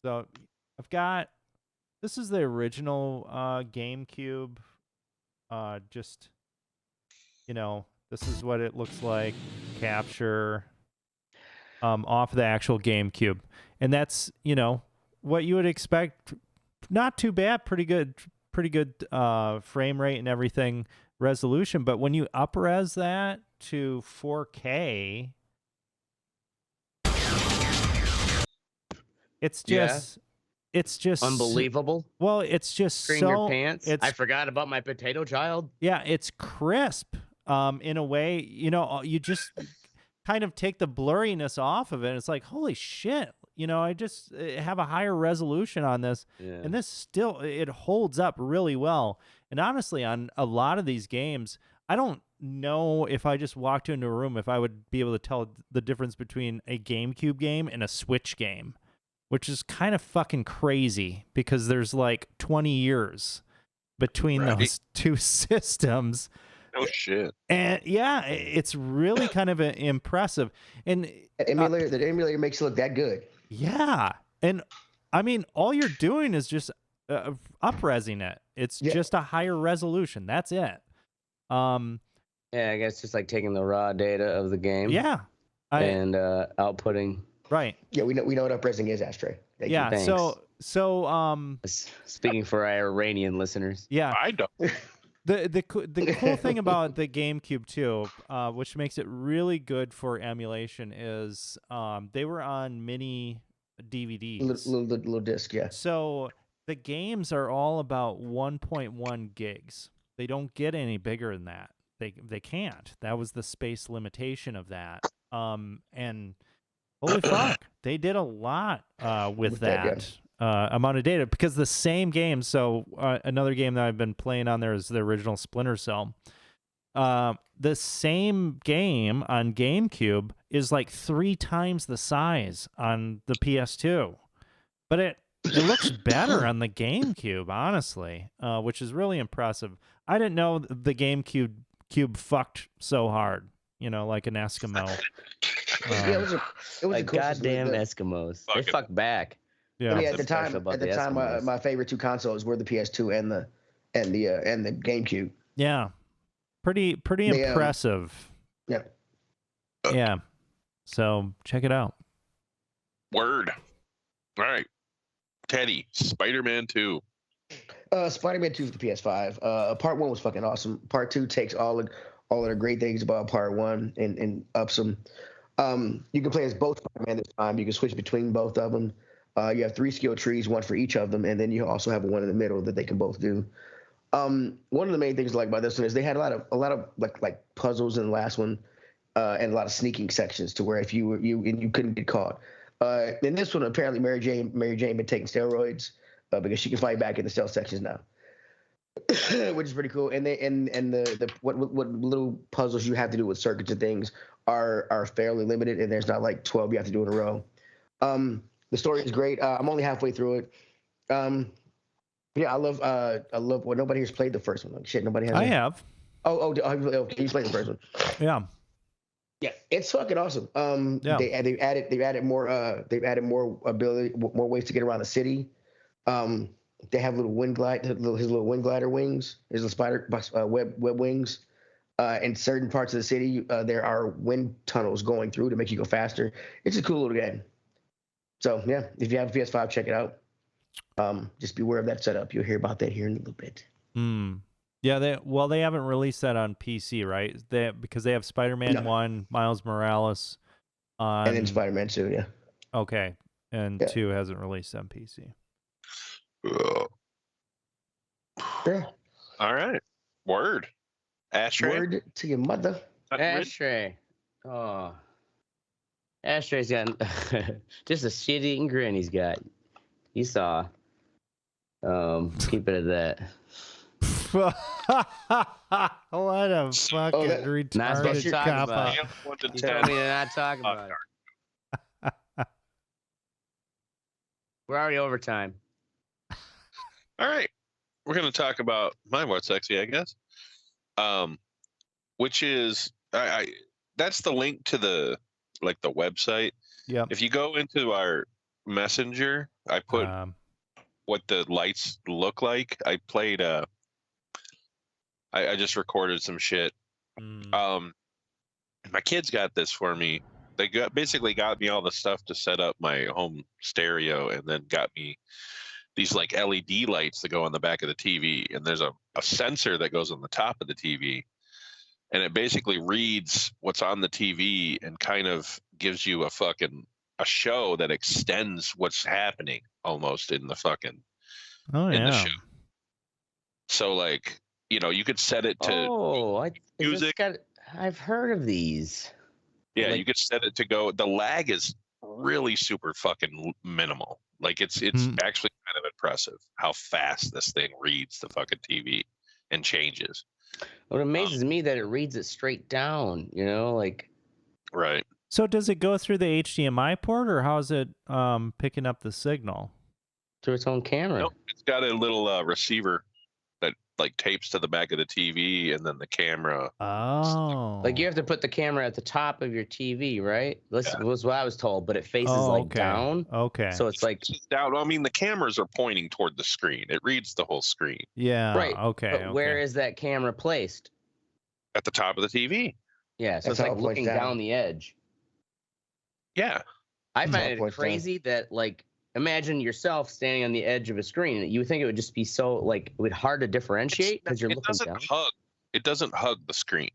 C: So I've got... This is the original GameCube. Just, this is what it looks like. Capture off the actual GameCube. And that's, what you would expect. Not too bad. Pretty good frame rate and everything, resolution. But when you up-res that to 4K, it's just...
A: Yeah.
C: It's just
A: unbelievable.
C: Well, it's just
A: Screen your pants. I forgot about my potato child.
C: Yeah, it's crisp. In a way, you just kind of take the blurriness off of it. It's like, holy shit, I just have a higher resolution on this, and this still it holds up really well. And honestly, on a lot of these games, I don't know if I just walked into a room if I would be able to tell the difference between a GameCube game and a Switch game, which is kind of fucking crazy because there's like 20 years between those two systems.
B: Oh, shit.
C: And yeah, it's really kind of impressive. And
D: the emulator makes it look that good.
C: Yeah. And I mean, all you're doing is just up-resing it. It's just a higher resolution. That's it.
A: Yeah, I guess just like taking the raw data of the game.
C: Yeah.
A: And outputting.
C: Right.
D: Yeah, we know what up-resing is, Ashtray.
C: Yeah.
A: Thanks.
C: So
A: speaking for our Iranian listeners.
C: Yeah.
B: I don't.
C: The cool thing about the GameCube too, which makes it really good for emulation, is they were on mini DVDs,
D: little disc, yeah.
C: So the games are all about 1.1 gigs. They don't get any bigger than that. They can't. That was the space limitation of that. And holy fuck, they did a lot with that. Amount of data, because the same game. So another game that I've been playing on there is the original Splinter Cell. The same game on GameCube is like 3 times the size on the PS2, but it looks better on the GameCube, honestly, which is really impressive. I didn't know the GameCube fucked so hard, like an Eskimo.
D: Yeah, it was
A: like goddamn Eskimos. They fuck back.
C: Yeah.
D: I mean, at the
A: Special
D: time,
A: about the Eskimos.
D: my favorite two consoles were the PS2 and the GameCube.
C: Yeah. Pretty
D: They,
C: impressive.
D: Yeah.
C: Yeah. So check it out.
B: Word. All right. Teddy, Spider-Man 2.
D: Spider-Man 2 for the PS5. Part 1 was fucking awesome. Part 2 takes all of the great things about Part 1 and ups them. You can play as both Spider-Man this time. You can switch between both of them. You have 3 skill trees, one for each of them, and then you also have one in the middle that they can both do. One of the main things I like about this one is they had a lot of like puzzles in the last one, and a lot of sneaking sections to where if you couldn't get caught. In this one, apparently Mary Jane been taking steroids because she can fight back in the stealth sections now, which is pretty cool. And what little puzzles you have to do with circuits and things are fairly limited, and there's not like 12 you have to do in a row. The story is great. I'm only halfway through it. Yeah, I love. Well, nobody here's played the first one. Like, shit, nobody has.
C: I have.
D: Oh, you played the first one?
C: Yeah.
D: Yeah, it's fucking awesome.
C: Yeah.
D: They've added more ability, more ways to get around the city. They have little his little wind glider wings, his little spider web wings. In certain parts of the city, there are wind tunnels going through to make you go faster. It's a cool little game. So yeah, if you have a PS5, check it out. Just beware of that setup. You'll hear about that here in a little bit.
C: Yeah, they haven't released that on PC, right? Because they have Spider-Man 1, Miles Morales on,
D: and then Spider-Man 2, yeah.
C: Okay, and 2 hasn't released on PC.
D: Yeah.
B: All right. Word. Ashtray.
D: Word to your mother.
A: Ashtray. Oh. Ashtray's got just a shit-eating grin he's got. You saw. Keep it at that.
C: What a fucking retarded cop out.
A: You told me to not talk about it. We're already over time.
B: All right. We're going to talk about my What's Sexy, I guess. Which is that's the link to the website.
C: Yeah.
B: If you go into our messenger, I put what the lights look like. I played I just recorded some shit. My kids got this for me. They basically got me all the stuff to set up my home stereo, and then got me these like LED lights that go on the back of the TV, and there's a sensor that goes on the top of the TV, and it basically reads what's on the TV and kind of gives you a show that extends what's happening almost in the fucking in the show. So like, you could set it to music.
A: I've heard of these.
B: Yeah, you could set it to go. The lag is really super fucking minimal. Like it's actually kind of impressive how fast this thing reads the fucking TV and changes.
A: What amazes me that it reads it straight down, like.
B: Right.
C: So does it go through the HDMI port, or how is it picking up the signal?
A: Through its own camera.
B: Nope, it's got a little receiver that like tapes to the back of the TV, and then the camera.
C: Oh.
A: Like you have to put the camera at the top of your TV, right? This was what I was told, but it faces down.
C: Okay.
A: So it's like
B: down. I mean, the cameras are pointing toward the screen. It reads the whole screen.
C: Yeah.
A: Right.
C: Okay.
A: But where is that camera placed?
B: At the top of the TV.
A: Yeah. So
D: That's
A: it's
D: how
A: like
D: it points
A: looking down the edge.
B: Yeah.
A: I find it crazy that like imagine yourself standing on the edge of a screen. You would think it would just be so like it would hard to differentiate because you're looking down.
B: It doesn't hug the screen.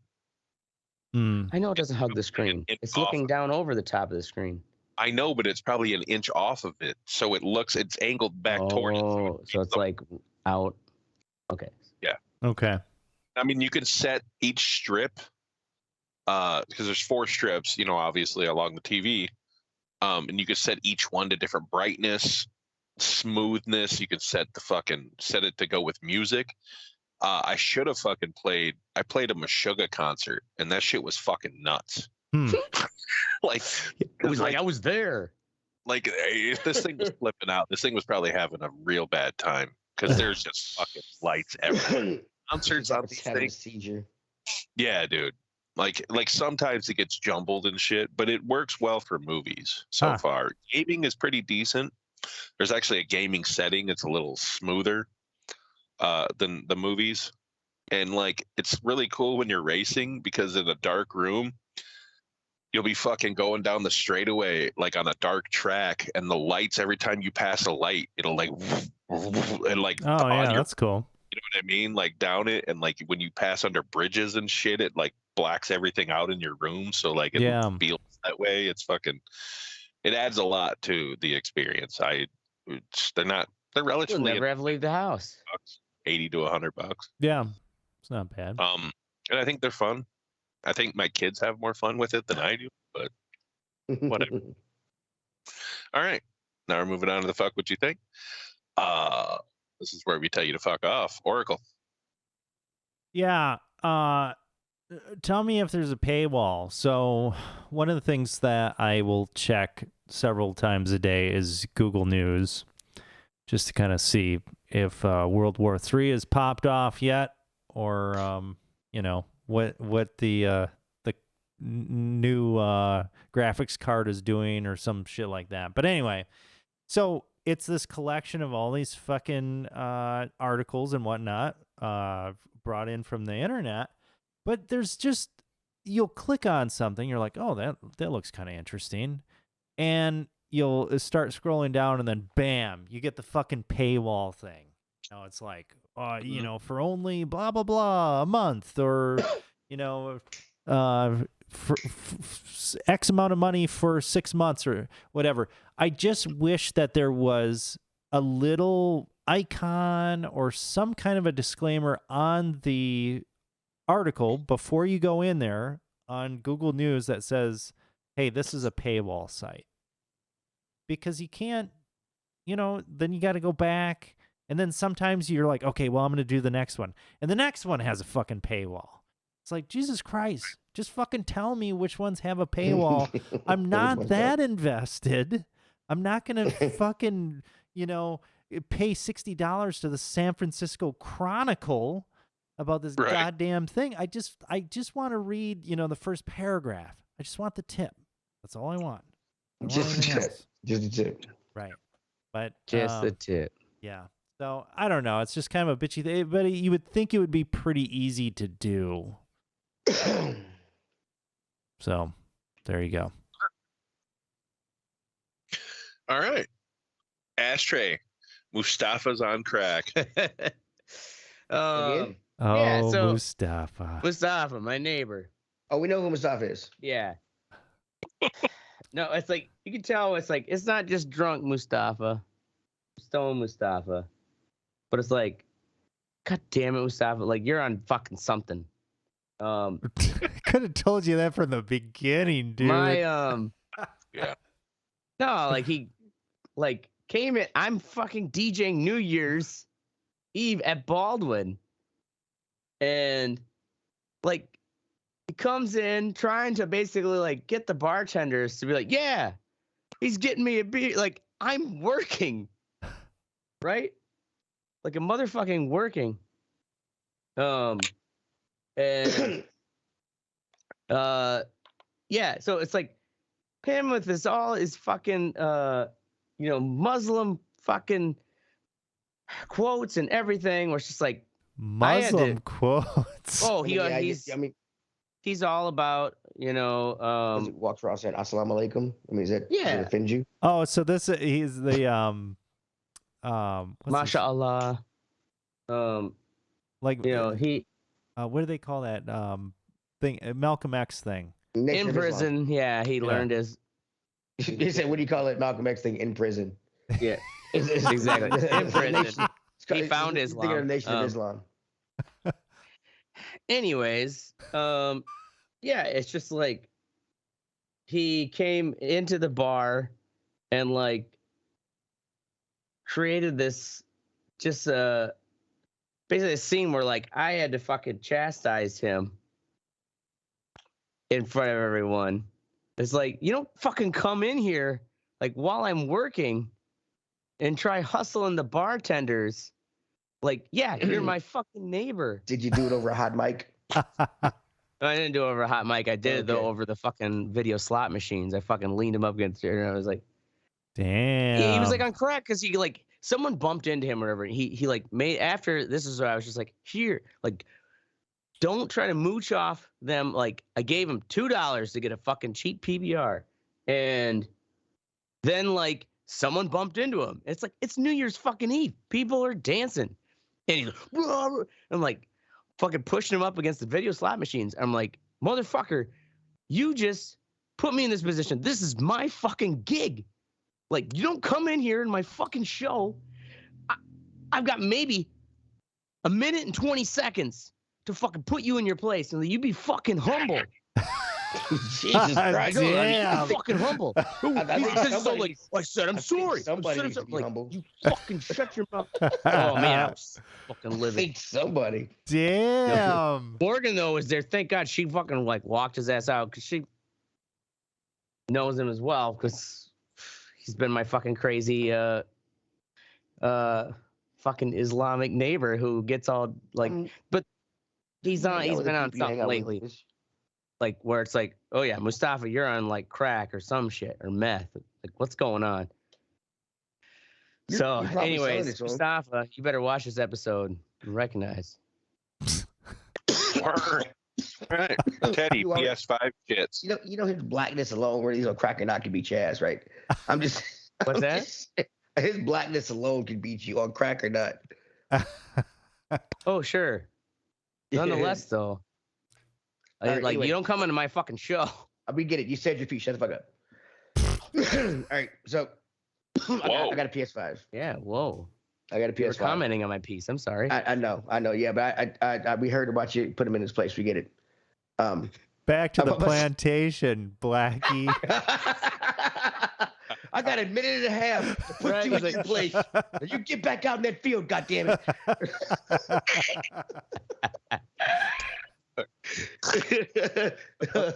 A: I know it doesn't hug the screen. It's looking down over the top of the screen.
B: I know, but it's probably an inch off of it, so it's angled back towards.
A: So it's like out. Okay.
B: Yeah.
C: Okay.
B: I mean, you could set each strip, because there's 4 strips, obviously along the TV, and you could set each one to different brightness, smoothness. You could set it to go with music. I should have fucking played. I played a Meshuggah concert, and that shit was fucking nuts. Like
A: it was like I was there.
B: Like if this thing was flipping out, this thing was probably having a real bad time because there's just fucking lights everywhere. Concerts on these things. Yeah, dude. Like sometimes it gets jumbled and shit, but it works well for movies so far. Gaming is pretty decent. there's actually a gaming setting. It's a little smoother than the movies. And like, it's really cool when you're racing because in a dark room, you'll be fucking going down the straightaway, like on a dark track, and the lights, every time you pass a light, it'll like, and like,
C: oh yeah, that's cool.
B: You know what I mean? Like down it, and like when you pass under bridges and shit, it like blacks everything out in your room. So like it feels that way. It's fucking, it adds a lot to the experience. They're relatively.
A: You'll never have to leave the house.
B: $80 to $100.
C: Yeah, it's not bad.
B: And I think they're fun. I think my kids have more fun with it than I do, but whatever. All right, now we're moving on to the fuck what you think. This is where we tell you to fuck off. Oracle.
C: Yeah. Tell me if there's a paywall. So one of the things that I will check several times a day is Google News, just to kind of see if World War III has popped off yet, or you know, what the new graphics card is doing, or some shit like that. But anyway, so it's this collection of all these fucking articles and whatnot brought in from the internet. But there's just, you'll click on something, you're like, oh, that looks kind of interesting, and you'll start scrolling down, and then bam, you get the fucking paywall thing. You know, it's like, you know, for only blah blah blah a month, or you know, for X amount of money for 6 months or whatever. I just wish that there was a little icon or some kind of a disclaimer on the article before you go in there on Google News that says, hey, this is a paywall site. Because you can't, you know, then you got to go back. And then sometimes you're like, okay, well, I'm going to do the next one. And the next one has a fucking paywall. It's like, Jesus Christ, just fucking tell me which ones have a paywall. I'm not that invested. I'm not going to fucking, you know, pay $60 to the San Francisco Chronicle about this goddamn thing. I just want to read, you know, the first paragraph. I just want the tip. That's all I want.
D: Just a tip.
C: Right. But
A: just the tip.
C: Yeah. So I don't know. It's just kind of a bitchy thing, but you would think it would be pretty easy to do. So there you go.
B: All right. Ashtray. Mustafa's on crack.
C: Oh,
A: yeah, so
C: Mustafa,
A: my neighbor.
D: Oh, we know who Mustafa is.
A: Yeah. No, it's like, you can tell it's like, it's not just drunk Mustafa, stone Mustafa, but it's like, God damn it, Mustafa, like, you're on fucking something.
C: I could have told you that from the beginning, dude.
B: Yeah.
A: No, like, he, like, came in, I'm fucking DJing New Year's Eve at Baldwin, and, like, he comes in trying to basically, like, get the bartenders to be like, yeah, he's getting me a beer. Like, I'm working, right? Like a motherfucking working. And yeah, so it's like him with this all his fucking you know, Muslim fucking quotes and everything, where it's just like
C: Muslim quotes.
A: Oh, he's all about, you know,
D: he walks around saying assalamu alaikum. I mean, does it offend you?
C: Oh, so he's the
A: MashaAllah.
C: Like,
A: you know, he
C: what do they call that thing? Malcolm X thing.
A: In prison, yeah, he learned his.
D: He said, "What do you call it, Malcolm X thing in prison?"
A: Yeah, exactly. In prison, he found Islam.
D: The Nation of Islam.
A: Anyways, yeah, it's just like he came into the bar and like created this just basically a scene where like I had to fucking chastise him in front of everyone. It's like, you don't fucking come in here like while I'm working and try hustling the bartenders. Like, yeah, you're my fucking neighbor.
D: Did you do it over a hot mic?
A: I didn't do it over a hot mic. I did it though over the fucking video slot machines. I fucking leaned him up against it and I was like,
C: Damn.
A: He was like on crack because he like someone bumped into him or whatever. He like made after this is what I was just like, here, like, don't try to mooch off them. Like, I gave him $2 to get a fucking cheap PBR, and then like someone bumped into him. It's like it's New Year's fucking Eve. People are dancing, and he's like, "Rah!" I'm like, fucking pushing him up against the video slot machines. I'm like, motherfucker, you just put me in this position. This is my fucking gig. Like, you don't come in here in my fucking show. I've got maybe a minute and 20 seconds to fucking put you in your place, and you be fucking humble. Jesus Christ.
C: Damn.
A: Be fucking humble. So like, I said, I'm sorry.
D: Somebody
A: I'm
D: needs to be
A: like,
D: humble.
A: you fucking shut your mouth. Oh, man, I was fucking
D: I
A: living.
D: think somebody.
C: Damn.
A: Morgan, though, was there. Thank God she fucking, like, walked his ass out because she knows him as well because he's been my fucking crazy fucking Islamic neighbor who gets all, like, but he's been on something lately. Like, where it's like, oh, yeah, Mustafa, you're on, like, crack or some shit or meth. Like, what's going on?
D: You're
A: So,
D: probably
A: anyways,
D: selling it to him.
A: Mustafa, you better watch this episode and recognize.
B: Word. Right. Teddy,
D: You are-
B: PS5 kits.
D: You know his blackness alone, where he's on crack and not can beat Chaz, right? I'm just.
A: What's
D: I'm
A: that?
D: just- his blackness alone can beat you on crack or not.
A: Oh, sure. Nonetheless, though,
D: All right,
A: like,
D: anyway.
A: you don't come into my fucking show.
D: We get it. You said your piece. Shut the fuck up. All right, so I got a PS5.
A: Yeah, whoa.
D: I got a
A: You were
D: PS5.
A: commenting on my piece. I'm sorry.
D: I know. Yeah, but I we heard about you. Put him in his place. We get it.
C: Back to the
D: But-
C: plantation, Blackie.
D: I got a minute and a half to put
A: Right,
D: you in
A: he's
D: your place. Now you get back out in that field, goddammit.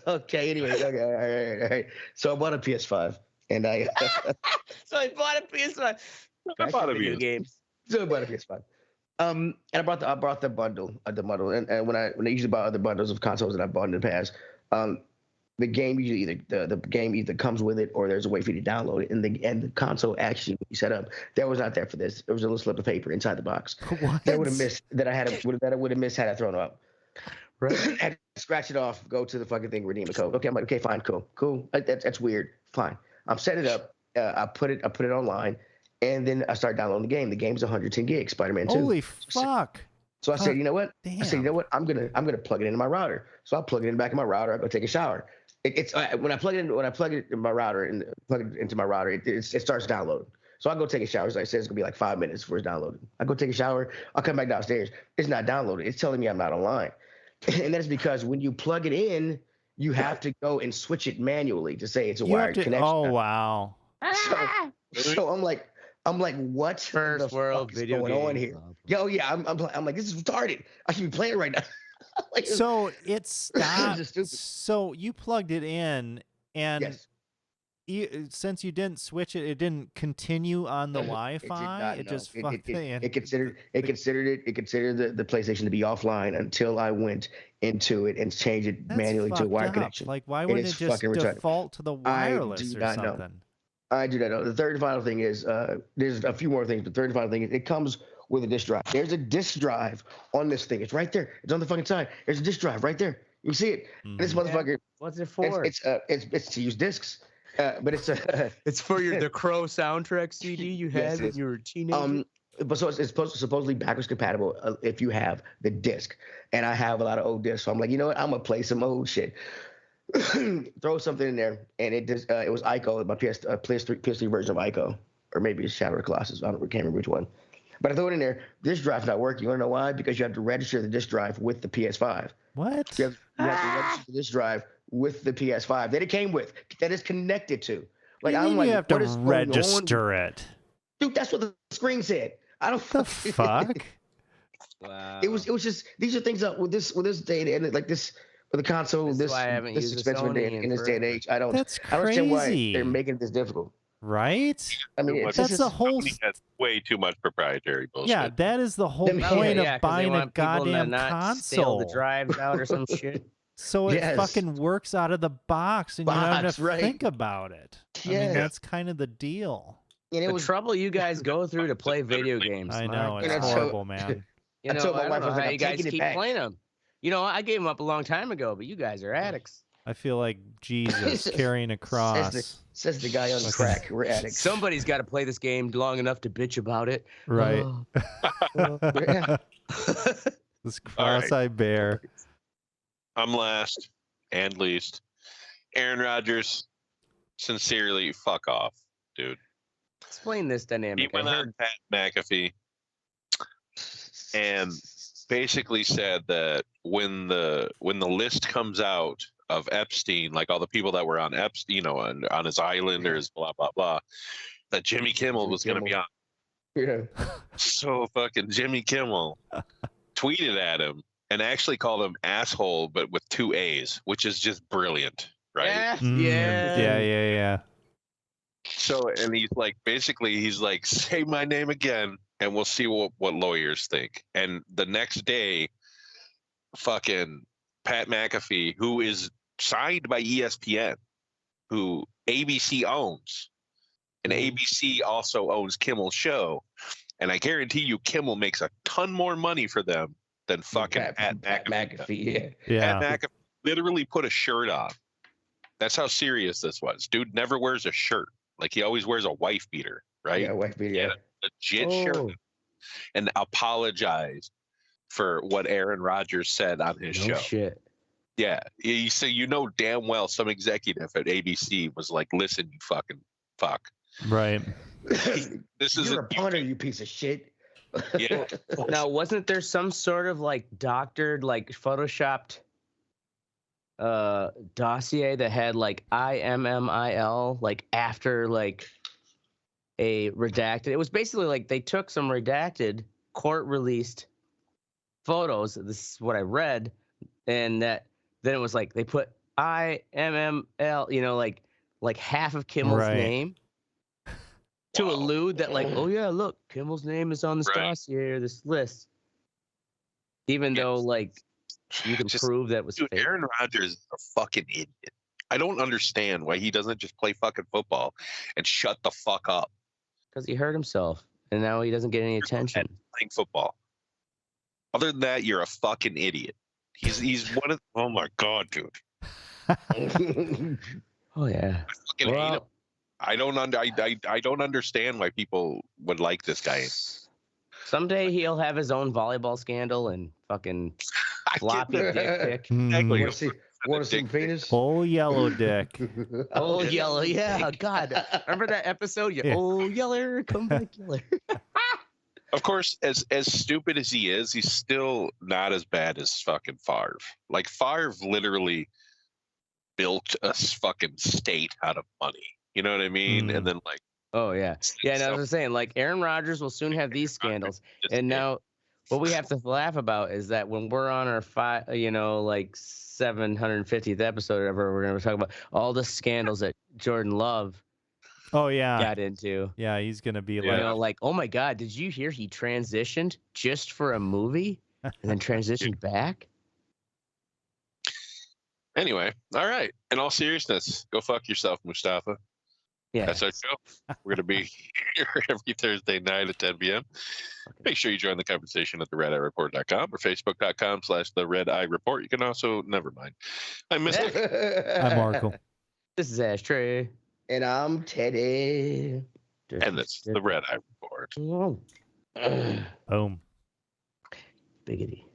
D: Okay, anyway. Okay, all right. So I bought a PS5. And I
A: So I bought a PS5.
B: I bought a
A: Video
B: PS5.
A: games.
D: So I bought a PS5. And I brought the bundle, and when I usually buy other bundles of consoles that I've bought in the past, the game usually the game either comes with it or there's a way for you to download it, and the console actually when you set up, that was not there for this. There was a little slip of paper inside the box
C: What?
D: that I would have missed that I would have missed had I thrown it up.
A: Right.
D: I had to scratch it off, go to the fucking thing, redeem the code. Okay, I'm like, okay, fine, cool. That's weird. Fine. I'm setting it up. I put it online. And then I started downloading the game. The game's 110 gigs, Spider-Man 2.
C: Holy fuck.
D: So I said, you know what?
C: Damn.
D: I said, you know what? I'm gonna plug it into my router. So I plug it in the back of my router. I go take a shower. When I plug it in my router and plug it into my router, it starts downloading. So I go take a shower. As I said, it's gonna be like 5 minutes before it's downloaded. I go take a shower. I'll come back downstairs. It's not downloaded. It's telling me I'm not online. And that's because when you plug it in, you have to go and switch it manually to say it's a
C: You have
D: wired
C: to,
D: connection.
C: oh, wow.
D: So I'm like, what
A: First
D: the
A: world
D: fuck is
A: video
D: going on
A: games.
D: here? Yo, yeah, I'm like, this is retarded. I should be playing right now. Like,
C: So it stopped.
D: just stupid.
C: So you plugged it in, and
D: yes,
C: since you didn't switch it, it didn't continue on the
D: It did
C: Wi-Fi.
D: not,
C: It
D: no.
C: just fucked in.
D: It considered the PlayStation to be offline until I went into it and changed it
C: That's
D: manually to a
C: fucked
D: wired
C: up.
D: connection.
C: Like, why
D: It
C: wouldn't
D: is
C: it just
D: fucking retarded.
C: default to the
D: I
C: wireless
D: do
C: or
D: not know.
C: something?
D: I do not know. The third and final thing is there's a few more things, but third and final thing is it comes with a disk drive. There's a disk drive on this thing. It's right there. It's on the fucking side. There's a disk drive right there. You can see it. And this motherfucker.
A: What's it for?
D: It's to use discs, but it's
A: It's for the Crow soundtrack CD you
D: Yes,
A: had
D: it
A: when
D: is.
A: you were a teenager.
D: But so it's supposedly backwards compatible if you have the disc, and I have a lot of old discs, so I'm like, you know what, I'm gonna play some old shit. Throw something in there, and it was Ico, my PS3 version of Ico, or maybe it's Shadow of the Colossus. I can't remember which one. But I throw it in there. This drive's not working. You want to know why? Because you have to register the disk drive with the PS5.
C: What?
D: You have to register the disk drive with the PS5 that it came with, that it's connected to. Like,
C: You mean
D: I'm like,
C: you have to
D: what is going on?
C: register it.
D: Dude, that's what the screen said. I don't
C: The fuck?
A: Wow.
D: It was just, these are things that with this day and like this with the console,
A: This is
D: this
A: why I haven't used a
D: expensive
A: Sony
D: in this day and
A: forever.
D: age. I don't
C: That's
D: understand why
C: crazy.
D: they're making this difficult.
C: Right?
D: I mean,
B: That's
D: it's
C: That's the
D: just,
C: whole.
B: Sony has way too much proprietary bullshit.
C: Yeah, that is the whole
D: Then-
C: point
A: yeah,
C: of
A: 'cause they
C: buying a
A: want people to
C: goddamn
A: not steal
C: console.
A: the drives out or some shit.
C: So it fucking works out of the box, and you don't have to think about it. I mean, that's kind of the deal.
A: And the trouble you guys go through to play video games.
C: I know, it's horrible, man.
A: You know, I don't know how you guys keep playing them. You know, I gave them up a long time ago, but you guys are addicts.
C: I feel like Jesus carrying a cross.
D: Says the guy on crack. We're addicts.
A: Somebody's got to play this game long enough to bitch about it.
C: Right. This cross-eyed bear.
B: I'm last and least. Aaron Rodgers, sincerely, fuck off, dude.
A: Explain this dynamic.
B: He went on Pat McAfee and basically said that when the list comes out of Epstein, like all the people that were on Epstein, you know, on his island or his blah blah blah, that Jimmy Kimmel was going to be on.
D: Yeah.
B: So fucking Jimmy Kimmel tweeted at him and actually called him asshole, but with 2 A's, which is just brilliant, right?
C: Yeah.
B: So, and he's like, basically, he's like, say my name again, and we'll see what lawyers think. And the next day, fucking Pat McAfee, who is signed by ESPN, who ABC owns, and ABC also owns Kimmel's show, and I guarantee you, Kimmel makes a ton more money for them than fucking Pat McAfee.
C: Yeah.
B: Pat McAfee literally put a shirt on. That's how serious this was. Dude never wears a shirt. Like, he always wears a wife beater, right?
D: Yeah, wife beater. Yeah.
B: A legit shirt. And apologized for what Aaron Rodgers said on his show.
A: Shit.
B: Yeah. So you know damn well some executive at ABC was like, listen, you fucking fuck.
C: Right.
D: You're a punter, you piece of shit.
B: Yeah.
A: Now, wasn't there some sort of like doctored, like photoshopped dossier that had like IMMIL like after like a redacted? It was basically like they took some redacted court released photos. This is what I read, and that then it was like they put IMML, you know, like half of Kimmel's name to allude that like, oh yeah, look, Kimmel's name is on this dossier, this list, even though like you can prove that was
B: fake. Aaron Rodgers is a fucking idiot. I don't understand why he doesn't just play fucking football and shut the fuck up.
A: Because he hurt himself, and now he doesn't get any attention.
B: Playing football. Other than that, you're a fucking idiot. He's one of. Oh my god, dude.
A: Oh yeah.
B: I fucking hate him. I don't understand why people would like this guy.
A: Someday he'll have his own volleyball scandal and fucking floppy dick pic.
B: Exactly.
D: Want to see penis?
C: Oh, yellow dick.
A: Oh, yellow. Yeah. God. Remember that episode? Oh, yeller. Come back, yeller.
B: Of course, as stupid as he is, he's still not as bad as fucking Favre. Like, Favre literally built a fucking state out of money. You know what I mean? And then like,
A: oh yeah, yeah. And I was saying, like, Aaron Rodgers will soon have these scandals, and now what we have to laugh about is that when we're on our 750th episode or whatever, we're going to talk about all the scandals that Jordan Love.
C: Oh yeah,
A: got into.
C: Yeah, he's going to be
A: like, oh my God, did you hear he transitioned just for a movie and then transitioned back?
B: Anyway, all right. In all seriousness, go fuck yourself, Mustafa.
A: Yeah,
B: that's our show. We're going to be here every Thursday night at 10 p.m. Make sure you join the conversation at theredeyereport.com or facebook.com/the Red Eye Report. You can also, never mind. I'm Mr.
C: I'm Markle.
A: This is Ashtray.
D: And I'm Teddy.
B: And that's the Red Eye Report.
C: Boom.
A: Biggity.